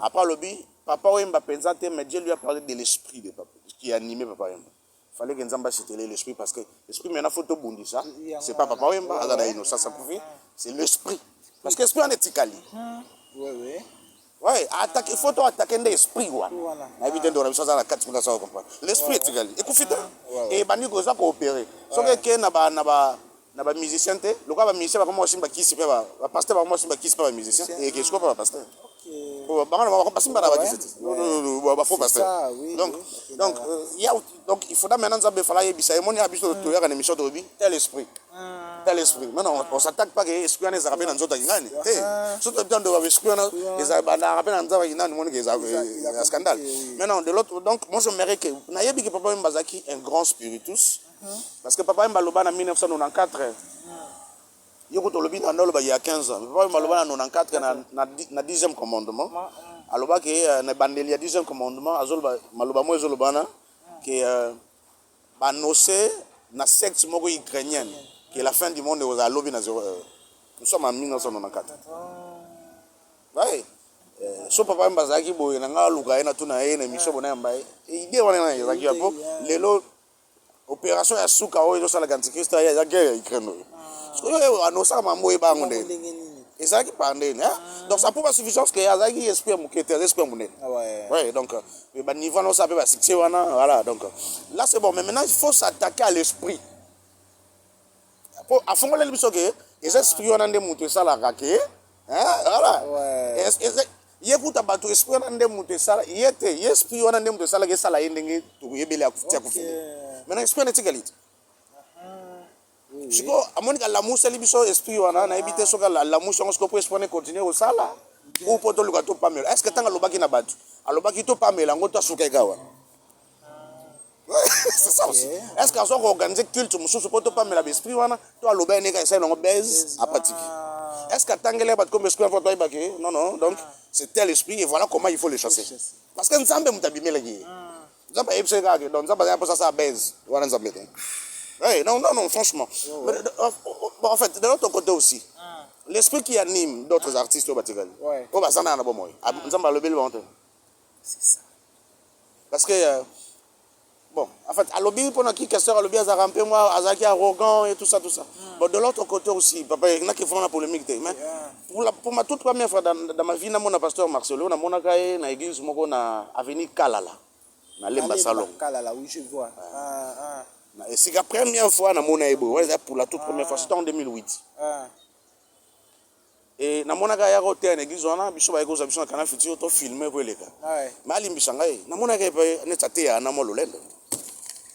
Après lobby, papa Wemba pensate mais Dieu lui a parlé de l'esprit de papa qui animait papa Wemba. Fallait que Nzamba c'était l'esprit parce que l'esprit maintenant faut to bondi ça. C'est pas papa Wemba azana ino ça pouvait, c'est l'esprit. Parce que l'esprit en est tikali. Oui. Ouais, il faut attaquer l'esprit. L'esprit est égal. Écoutez, et bandi goza coopérer. So que na ba musicien te, le quoi ba musicien ba comment simba qui sipe ba pasteur ba comment simba qui sipe ba musicien et que ce pas pasteur. OK. Ba ngana ba pasteur ba ba qui c'est. Non, ba faux pasteur. Donc il faudra maintenant Nzambe fala yebisa emoni abiso to ya na émission de Obi, tel esprit. Tel esprit. Maintenant on s'attaque pas que esprit na ezaka na nzota ngani. Surtout dans de esprit na ezaka na rappel na nzaba ngani moni que ezaka scandale. Maintenant de l'autre donc moi je m'aimerais que na yebi que papa Mbazaki un grand spiritus. Parce que papa Mbaloba en 1994 yoko lobi na ndolo ba il y a 15 ans. Papa Mbaloba en 94 na 10e commandement. Aloba que na bandeli ya 10e commandement azolba maloba mo ezoloba na que ba nocé na secte moko ukrainienne que la fin du monde aux alobi na 0 nous sommes en 1994. Ouais. So papa Mbazaki boye na nga luka ena tuna ena mission bona mbaye idée wana na yazaki hapo lelo opération ya suka oyo sala antichrist ya guerre ukraine. Parce que anosa mambo e bango nde. Ezaki pandene hein. Donc ça pour pas suffisance que yazaki esprit mukete esprit mune. Ouais, donc ba niveau non ça peut pas succès wana voilà donc là c'est bon mais maintenant il faut s'attaquer à l'esprit. Pour afongole biso ke les esprits wana nde mutu sala kake hein voilà. Yekuta bato esprit wana nde mutu sala yete esprit wana nde mutu sala ke sala yendenge to yebele akutia kufini. Maintenant esprit n'est égalite. Siko amonika la musa libiso esprit wana na ebite soka la musa on se peut esprit continuer au sala ou poto luka to pamela. Est-ce que tanga lobaki na bato alobaki to pamela ngoto asuka gawa. C'est ça aussi. Est-ce qu'on s'organise organiser culte mususu poto pamela esprit wana to aloba neka esa no base à pratiquer. Est-ce que tangele bat comme esprit faut ibaki? Non donc c'est tel esprit et voilà comment il faut le chasser. Parce que Nzambe mutabimela gi. Nzambe ebsega ke donc Nzambe ya posa sa base wana Nzambe. Ouais, non, franchement. Mais, en fait, de l'autre côté aussi, l'esprit qui anime d'autres artistes au Batigal. Ouais. C'est ça. Parce que, bon, en fait, à l'obé, pendant qui question, à l'obé, à ramper, moi, à Zaki arrogant et tout ça. Bon, de l'autre côté aussi, papa, il y en a qui font la polémique. Mais pour ma toute première fois dans ma vie, dans mon pasteur Marcelo, dans mon accueil, dans l'église, dans l'avenue Kalala, dans l'Emba Salon. Kalala, oui, je vois. Et c'est la première fois dans mon ébo, pour la toute première fois, c'était en 2008. Et dans mon agaya roté en église, on a biso ba église biso kana futur to filmer pour les gars. Mais ali mbisanga e, na mon agaya net até ya na mo lolendo.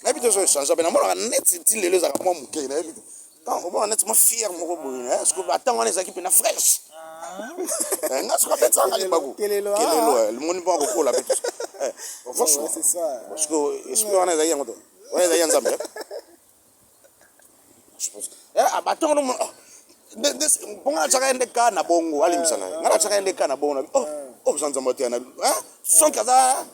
Na bito so change ba na mon net ti lelo za mo muke na bito. Quand on va net mo fier mo ko boye, est-ce que attends on les équipes na fraîche. Nga so ka ça ali bago. Kelelo, le monde pas ko la bito. Franchement, c'est ça. Parce que esprit on a za yango. On a za yanzambe. Je pense. Abaton no ponga chaka ende kana bongo alimisana ngala chaka ende kana bongo zanza motiana son kaza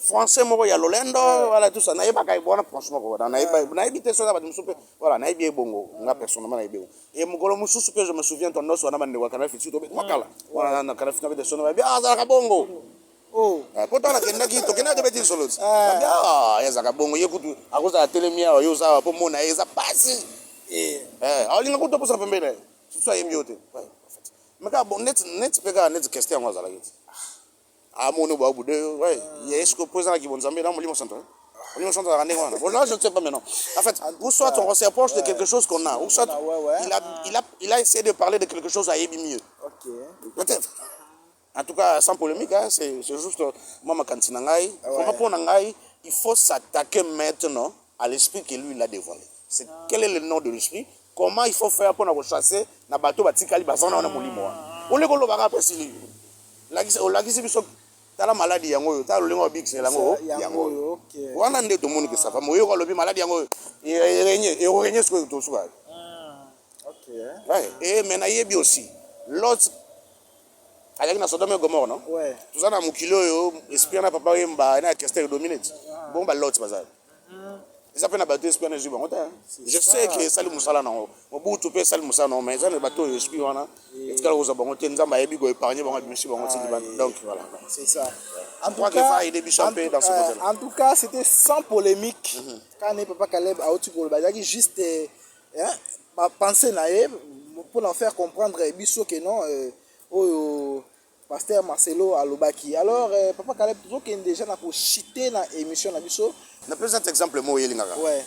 français moko ya lolendo voilà tout ça na yeba kai bona franchement ko na yeba so ba musupe voilà na yeba bongo nga personnellement na yeba et mugolo mususu que je me souviens ton noso na bande wa kana fitu to makala voilà na kana fitu na so na ba za ka bongo pourtant na kenda ki to kenda de beti solo ya za ka bongo yekutu akoza telemia yo za po mona eza pasi alinga ko to posa pembele ça est mieux. Mais quand bon net pega net question ngazala kiti. Amono ba bude ouais, est-ce que président qui bon Zambie dans Molimo Centre. Molimo Centre à Ndengwana. Bon là je ne sais pas maintenant. En fait, ou soit on se rapproche de quelque chose qu'on a, ou soit il a essayé de parler de quelque chose à Yebi mieux. OK. Peut-être. En tout cas sans polémique hein, c'est juste moi ma kantina ngai, on va pour ngai il faut s'attaquer maintenant à l'esprit que lui il a dévoilé. C'est quel est le nom de l'esprit? Comment il faut faire pour nous chasser na bateau batikali bazana na molimo wa. Ole ko lobaka pesili. Lagisi biso tala maladie yango tala lengo bix yango yango. OK. Wana nde to moni ke safa moyo ko lobi maladie yango renye ce que to suka. OK. Ouais, et maintenant yebi aussi. L'autre avec na Sodome et Gomorrhe, non? Ouais. Tout ça na mukilo yo esprit na papa yemba na question dominate. Bon ba l'autre bazal. Ils appellent bateau esprit na jiba ngota. Je sais que Salim Musala na mobu to pe Salim Musala non mais ça le bateau esprit wana. Est-ce que vous avez bonté nzamba yebi go épargner bon monsieur bon donc voilà. C'est ça. En tout cas, il est champion dans ce côté. En tout cas, c'était sans polémique. Quand ne papa Caleb a outil pour le bazaki juste penser naïe pour en faire comprendre biso que non au pasteur Marcelo Alobaki. Alors papa Caleb toujours qu'il déjà na pour chiter na émission na biso. Na présent exemple mo yelingaka. Ouais.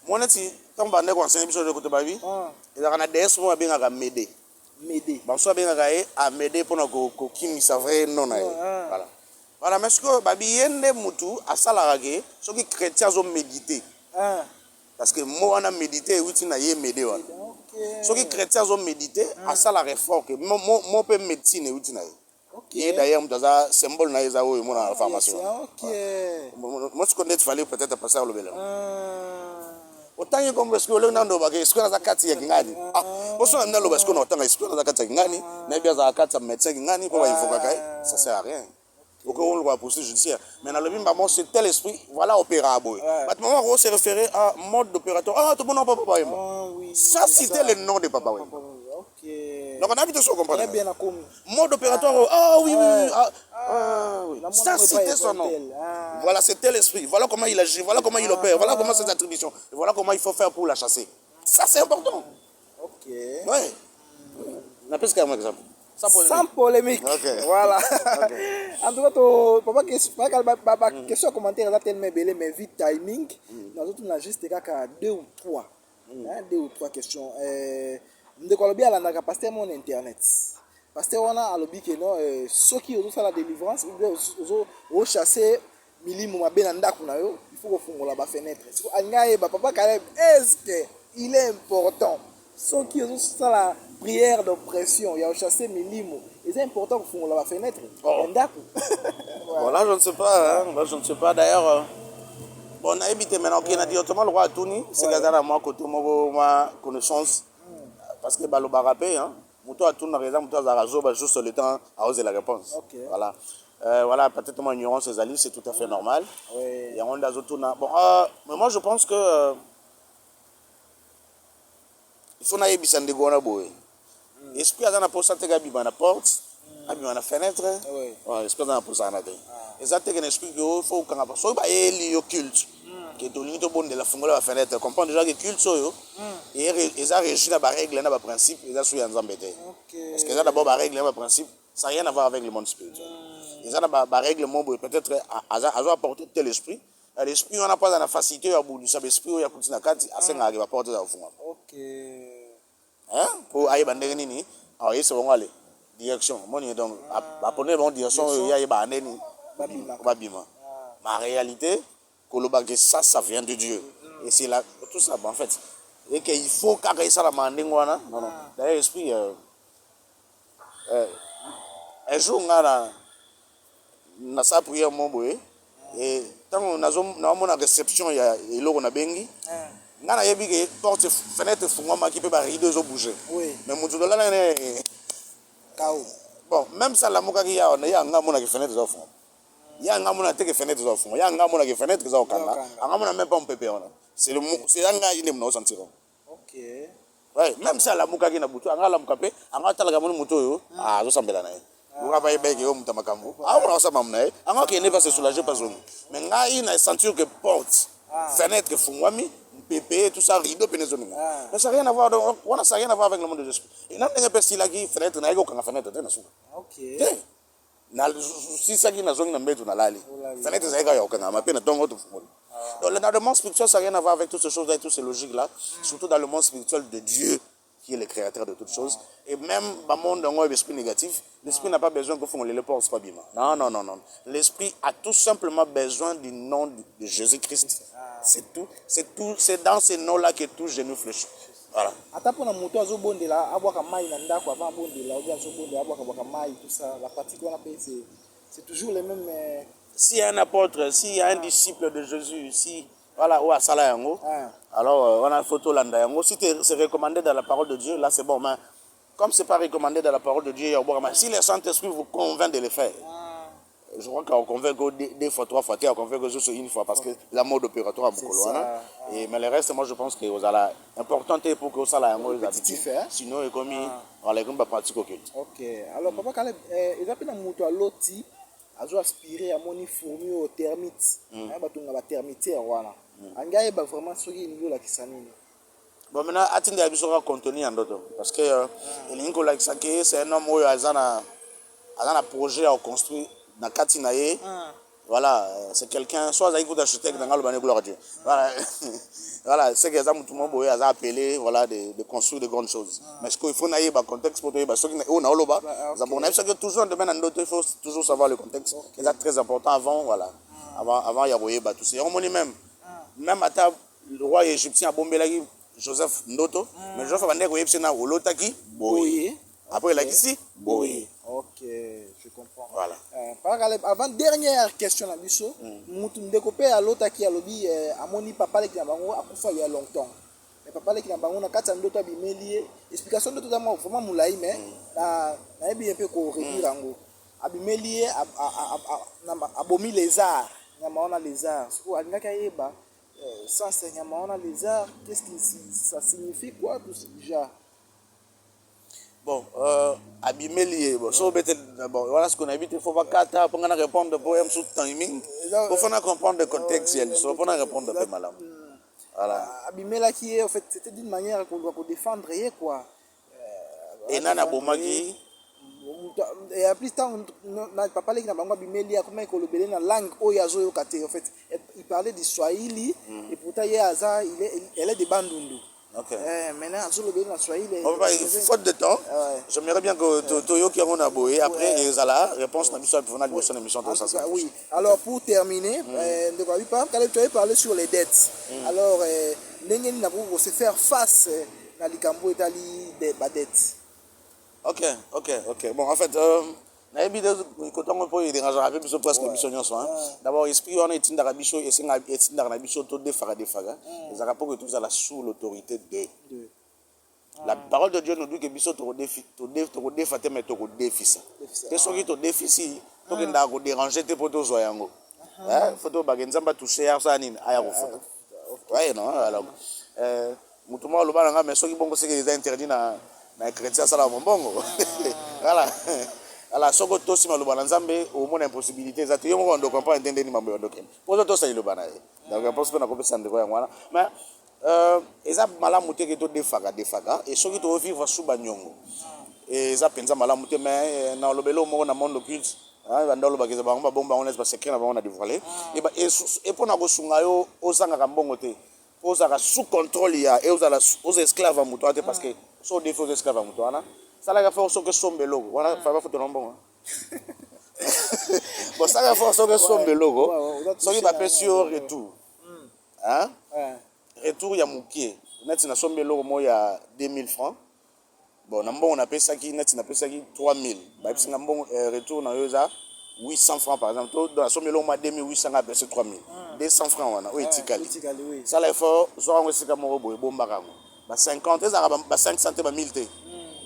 Moi neti tamba ne ko enseigner biso de côté babi. Il a na DS mo bengaka m'aider. M'aider. Bon so bengaka à m'aider pour na ko kimisa vrai non na. Voilà. Voilà, mais ce que babi yende mutu asala rage, so ki chrétien zo méditer. Parce que moi on a médité outi na ye m'aider wana. So ki chrétien zo méditer asala réfort que mo pe médecine outi na ye. OK. Et d'ailleurs mutaza symbole na eza oyo mo na formation. OK. Moi ce qu'on est fallait peut-être passer à l'obéla. Autant que comme ce que le nando bagé ce que na kati ya ngani. Ah, oso na lo parce que na otanga ce que na kati ya ngani, na bia za kati ya médecin ngani pour invoquer kai, ça sert à rien. Au cas où on va poursuivre judiciaire. Mais dans le bimba c'est tel esprit, voilà opérable. Maintenant on se référer à mode d'opérateur. Ah tout le monde papa oui. Ça c'était le nom de papa oui. OK. Donc on a vite se comprendre. Très bien à comme mode opérateur. Ah oui oui. Ça c'était son nom. Voilà, c'était l'esprit. Voilà comment il agit, voilà comment il opère, voilà comment ses attributions. Et voilà comment il faut faire pour la chasser. Ça c'est important. OK. Ouais. On a plus qu'un exemple. Sans polémique. Okay. Voilà. En tout cas, papa, question commentaire là tellement belé mais vite timing. Nous autres on a juste deux ou trois. Deux ou trois questions. De Colombie à la pasteur mon internet. Pasteur on a lobby que non ceux qui ont fait la délivrance ou bien au chasser milimo mabenanda kuna yo, il faut qu'on la fenêtre. Si on papa Caleb, est-ce que il est important ceux qui ont fait la prière d'oppression, il y a chassé milimo. C'est important pour font la fenêtre. Bon là je ne sais pas, hein. Là je ne sais pas d'ailleurs. Bon on a évité maintenant qu'il a dit autrement le roi Touni, c'est gazana moi côté ma connaissance parce que balo barapé hein. Muto a tourné raison muto a razo juste le temps à oser la réponse. Okay. Voilà. Voilà peut-être mon ignorance ses alliés c'est tout à fait normal. Il y a on a tourné. Bon mais moi je pense que il faut naïe bisande gona boy. Esprit à pour ça te gabi na porte, abi na fenêtre. Ouais, esprit à pour ça na te. Exactement que esprit que faut quand pas so ba eli au culte. Que to limite bon de la fongola la fenêtre, comprend déjà que culte so yo. Et ils a régi la règle na ba principe, ils a sou ya nzambete. Parce que ça d'abord ba règle na principe, ça rien à voir avec le monde spirituel. Ils a ba règle mon peut-être à apporter tel esprit. L'esprit on n'a pas la facilité à bout du esprit ya continue kati asenga va porter dans fond. OK. Hein pour aille bandé nini alors ils sont allés direction moi donc appeler bon direction il y a ba neni babima ma réalité que ça vient de Dieu et c'est là tout ça en fait et qu'il faut carrer ça la manding wana non d'ailleurs esprit un jour na sa prière mon boy et tant on a une réception il y a l'eau on a bengi ngana yebi que porte fenêtre fungwa qui peut ba rideau zo bouger oui mais mutu do la na kao bon même ça la muka ki ya on ya ngamona que fenêtre zo fungwa ya ngamona te que fenêtre zo fungwa ya ngamona que fenêtre zo kanga ngamona même pas on peut on c'est anga ine mno sentir. OK ouais même ça la muka ki na butu anga la muka pe anga tala gamoni mutu yo zo sambela na on va pas yebeke yo muta makambo on ça mamna anga ki ne pas se soulager pas zone mais ngai na sentir que porte fenêtre fungwa mi pépé tout ça rideau pénézone mais ça rien à voir on a ça rien à voir avec le monde de l'esprit et n'a pas personne là qui fenêtre na ego kanga fenêtre te na suka OK na si ça qui na zone na mbetu na lali fenêtre ça ego kanga ma pe na tongo to fumol donc dans le monde spirituel ça rien à voir avec toutes ces choses là et toutes ces logiques là surtout dans le monde spirituel de Dieu qui est le créateur de toutes choses. Et même dans le monde d'un l'esprit négatif, l'esprit n'a pas besoin que vous le porte pas bien. Non, non, non, non. L'esprit a tout simplement besoin du nom de Jésus-Christ. C'est tout. C'est dans ce nom-là que tout genou fléchit. Voilà. Atapona moto azobondela abwaka mai na ndako avant bondela ou bien azobondela abwaka mai tout ça la pratique on appelle c'est toujours les mêmes s'il y a un apôtre, s'il y a un disciple de Jésus, si voilà ou à Sala Yango, alors on a une photo là yango. Si c'est recommandé dans la parole de Dieu, là c'est bon, mais comme c'est pas recommandé dans la parole de Dieu, si le Saint-Esprit vous convainc de le faire, je crois qu'on convainc deux fois, trois fois, on convainc que juste une fois parce que la mode opératoire a beaucoup loin. Mais le reste, moi je pense que vous allez important pour que vous allez sinon il comme voilà comme pratique occulte. Ok. Alors papa Caleb, il a bien moto à loti, azo aspirer à moni fourmi au termite. Batunga ba termitaire voilà. Angaye ba vraiment soki niveau la kisanini. Bon maintenant atteindre abisoka contenu en d'autres parce que elingo la kisake c'est un homme où azana projet à construire na katinaye. Voilà, c'est quelqu'un, soit il faut acheter dans le gloire à Dieu. Voilà, voilà c'est que ça moutou a appelé voilà de construire de grandes choses. Mais ce qu'il faut naïe bah contexte pour toi bah ce qui on a au bas. On a que toujours demain en d'autres il faut toujours savoir le contexte. C'est très important avant voilà. Avant Yaboye bah tout ça. On dit même à le roi égyptien a bombé là Joseph Ndoto, mais Joseph a ndeko yepsena olotaki boye. Après là ici boye. Ok, je comprends. Voilà. Avant dernière question la biso, mutu ndekopé à l'autre qui a lobby amoni papa le ki na bango akufa il y a longtemps. Mais papa le ki na bango na kata ndoto abimeli explication de tout d'abord vraiment moulaï mais na bien peu ko réduire ango. Abimeli abomi lézard, nyama lézard. Siko alingaka yeba sans nyama lézard, qu'est-ce que ça signifie quoi tout déjà? Bon, abimeli, bon, voilà ce qu'on a vu, il faut pas répondre pour un sous timing. Il faut comprendre le contexte, il faut répondre un peu mal. Voilà. Abimela qui est en fait, c'était d'une manière qu'on doit défendre, quoi. Et Nana Bomagi. Et en plus, papa qui n'a pas abimeli, comment il la langue oyazo yokate en fait. Il parlait du Swahili et pourtant elle est de Bandundu. Okay. Maintenant, sur le Swahili. Faute de temps, j'aimerais bien que Toyo qui a boé après et Zala réponse à l'émission de ça. Oui. Alors pour terminer, tu avais parlé sur les dettes. Alors, l'Ingen n'a pas se faire face à l'Ikambo et à la dette. Ok. Bon, en fait, d'abord, l'esprit on est d'Arabicho et c'est d'Arabicho tout des faga. Les Arabes que tout ça sous l'autorité de. La parole de Dieu nous dit que Bisso te défie, mais te défie. Et ce qui te défie, tu peux déranger tes potos soyango. Photo bagenza toucher à ça ni à photo. Ouais non alors mutumo lo balanga mais ce qui bon c'est que les interdits na chrétien ça là bongo. Voilà. Alors soko to sima lo banzambe au moins impossibilité ça yo mo ndo comprendre entendre ni mambo ndoken. Pour to ça il lo bana. Donc je pense que na ko pesa ndeko yango mais eza malamu te ke to defaga et soki to vivre sous banyongo eza penza malamu te mais na lobelo mo na monde occulte bandolo bakeza bango bomba on laisse secret na bango na dévoiler et pour na ko sunga yo osanga ka mbongo te osaka sous contrôle ya et aux esclaves à muto te parce que so défaut esclaves à muto ana sala ka faire so que sombelo wana fa ba foto na mbongo bon ça ka faire so que sombelo soki ba sur retour hein retour ya mukie net na sombelo mo ya 2000 francs bon na mbongo na pesa ki net na pesa ki 3000 ba pesa mbongo retour na yoza 800 francs par exemple to dans sombelo mo 2800 na pesa 3000 200 francs wana o etikali ça la effort zo ngo sika mo boy bomba kango ba 50 ezaka ba 5 centimes ba 1000 te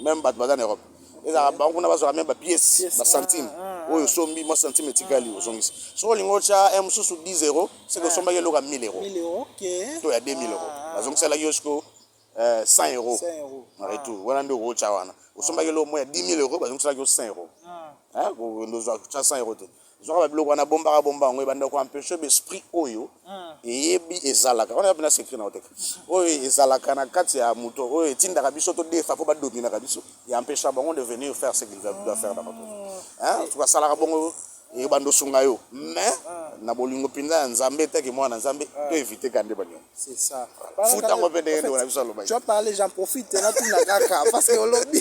même ba en Europe ezaka ba kuna ba zo même ba pièce ba centime oyo sombi mo centime etikali o zongisi so lingo cha msusu 10 euros c'est que somba yelo ka 1000 euros 1000 euros OK to ya 2000 euros bazong sala yosko 100 euros na retour wana ndo rocha wana osomba yelo mo ya 10000 euros bazong sala yo 100 euros hein ko ndo zo cha 100 euros te zo ba biloko wana bomba ngo banda ko empêcher l'esprit oyo eyebi ezalaka on a bien secret na oteka oyo ezalaka na kati ya muto oyo etindaka biso to defa ko ba dominer ka biso et empêcher bango de venir faire ce qu'ils doivent faire dans notre hein tu vas sala ka bongo et bando sunga yo mais na bolingo pinza nzambe te que moi na nzambe to éviter kande banyo. C'est ça. Futa ngo pende ndo na biso lo Tu vas parler, j'en profite na tout na kaka parce que au lobby.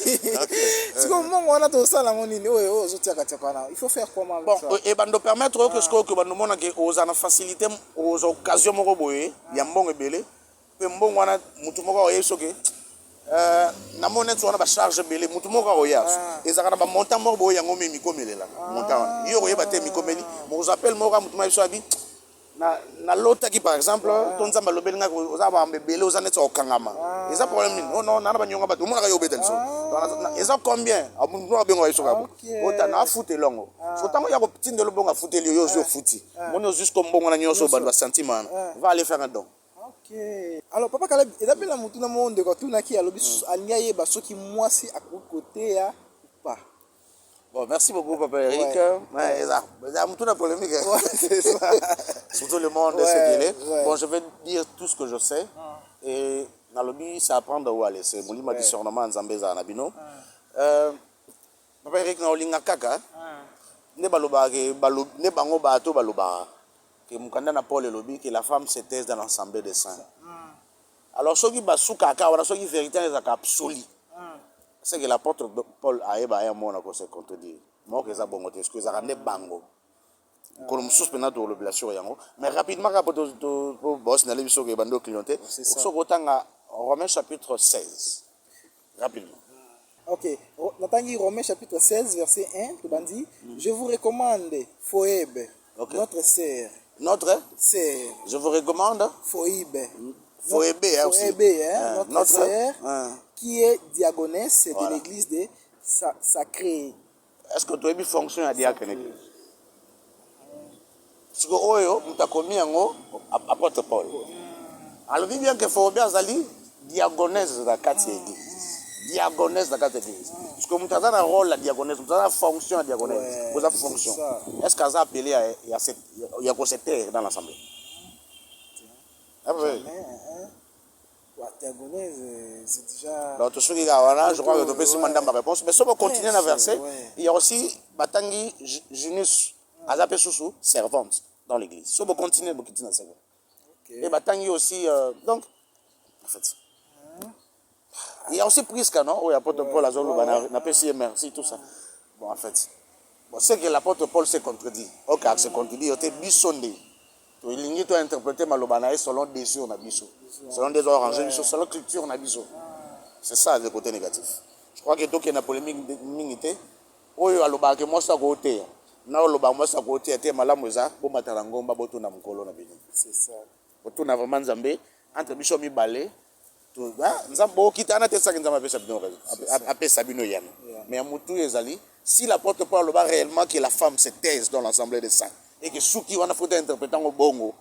Si comme moi on a tout ça là mon nini oh zotia katia il faut faire comment avec ça. Bon et bando permettre que ce que bando mona que aux ana facilité aux occasions moko boye ya mbongo ebele pe mbongo wana mutu moko yeso ke na monet wana ba charge belé mutu moko oya ezaka na ba montant moko boye yango memi komelela montant yo oyeba te mi komeli mo appelle moko mutu ma biso abi na lota qui par exemple ton nzamba lobeli nga oza ba mbebele oza net okangama eza problème non non na ba nyonga ba tout mona ka yo betel so eza combien amuntu no bengo yeso ka ota na fute longo so tango ya ko tindelo bonga fute yo zo futi mono jusqu'au mbongo na nyonso ba sentiment va aller faire un don. Ok. Alors, papa Caleb, et d'après la montée dans le monde, quand on a qui a l'objet, il y a ceux qui moi c'est à côté ou pas. Bon, merci beaucoup, papa Eric. Ouais, ça a une polémique. Ouais, c'est ça. Surtout le monde de ce qu'il est. Bon, je vais dire tout ce que je sais. Et dans le but, c'est apprendre où aller. C'est mon lit discernement en Zambéza, en Abino. Papa Eric, on a kaka. Ne baloba ne bango bato baloba. Que Mukanda na Paul et lobby que la femme se taise dans l'ensemble des saints. Alors ceux qui basou kaka ou ceux qui vérité les absolu. C'est que l'apôtre Paul a eba ya mona ko se contredire. Moi que ça bongo est-ce que ça rende bango. Comme suspendre de l'obligation yango. Mais rapidement pour boss na lebiso ke bando clienté. So kotanga Romains chapitre 16. Rapidement. Ok, Natangi Romains chapitre 16 verset 1 qui dit je vous recommande Phoebe, notre sœur. Notre sœur. Je vous recommande Phoebe. Phoebe aussi. Notre sœur qui est diaconesse de l'église de Sacré. Est-ce que tu as fonction à diaconesse? Parce que oyo mutakomi yango apôtre Paul. Alors dit bien que Phoebe azali diaconesse de la kati église. Diagonesse dans cette église. Parce que vous avez un rôle la diagonesse, vous avez une fonction à diagonesse. Vous avez une fonction. Est-ce qu'elle a appelé à y a cette terre dans l'assemblée? Diagonesse, c'est déjà. Donc, je crois que tu peux demander ma réponse. Mais si on continue dans le verset, il y a aussi Batangi Junus, Azapé Soussou, servante dans l'église. Si on continue, on continue dans le servante. Et Batangi aussi, donc, en fait. Il y a aussi Prisca, non? Oui, l'apôtre Paul a dit merci, tout ça. Bon, en fait, c'est que l'apôtre Paul s'est contredit. Ok, s'est contredit, il était bissondé. Il a interprété Malobanae selon des yeux, selon des oranges, selon culture, on a biso. C'est ça le côté négatif. Je crois que tout qui est une polémique, oui, alors que moi, ça a côté. Non, le moi, ça a côté, était malamuza, bon, matarangomba, boto na mukolo na bini. C'est ça. Boto na vraiment Zambé, entre biso mi balé. Nzambo kitana te saki nzamba pesa bino apesa bino yana mais mutu ezali si l'apôtre Paul va réellement que la femme se taise dans l'assemblée des saints et que ceux qui vont interpréter au bongo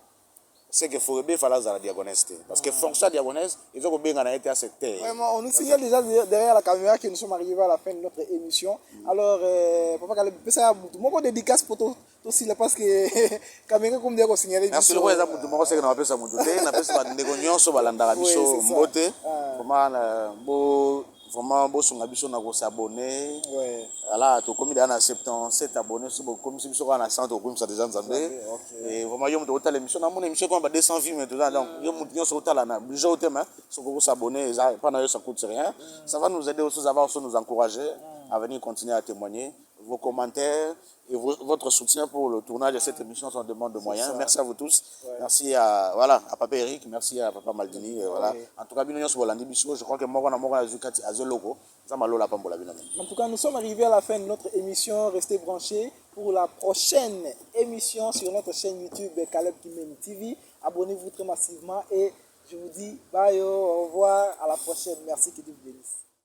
c'est que faut bien faire la diagonesse parce que fonction diagonesse ils ont bien été à cette terre. Vraiment on nous signale déjà derrière la caméra que nous sommes arrivés à la fin de notre émission. Alors papa Caleb pesa mutu moko dédicace pour toi aussi là parce que caméra comme dire qu'on signale. Merci le roi za mutu moko c'est que na pesa mutu te na pesa ba ndeko nyonso balanda biso mbote vraiment beau son biso na ko s'abonner voilà to comme dans 77 abonnés sur comme si biso na 100 comme ça déjà nzambe et vraiment yo mutu otala émission na mon émission comme 200 vues maintenant donc yo mutu nyonso otala na biso tema so ko s'abonner pendant yo ça coûte rien ça va nous aider aussi ça va aussi nous encourager à venir continuer à témoigner vos commentaires et votre soutien pour le tournage de cette émission sans demande de moyens. Merci à vous tous. Merci à Papa Eric, merci à Papa Maldini. Voilà. En tout cas, je crois que moi, en tout cas, nous sommes arrivés à la fin de notre émission. Restez branchés pour la prochaine émission sur notre chaîne YouTube Caleb Kimeni TV. Abonnez-vous très massivement et je vous dis bye, au revoir, à la prochaine. Merci, que Dieu vous bénisse.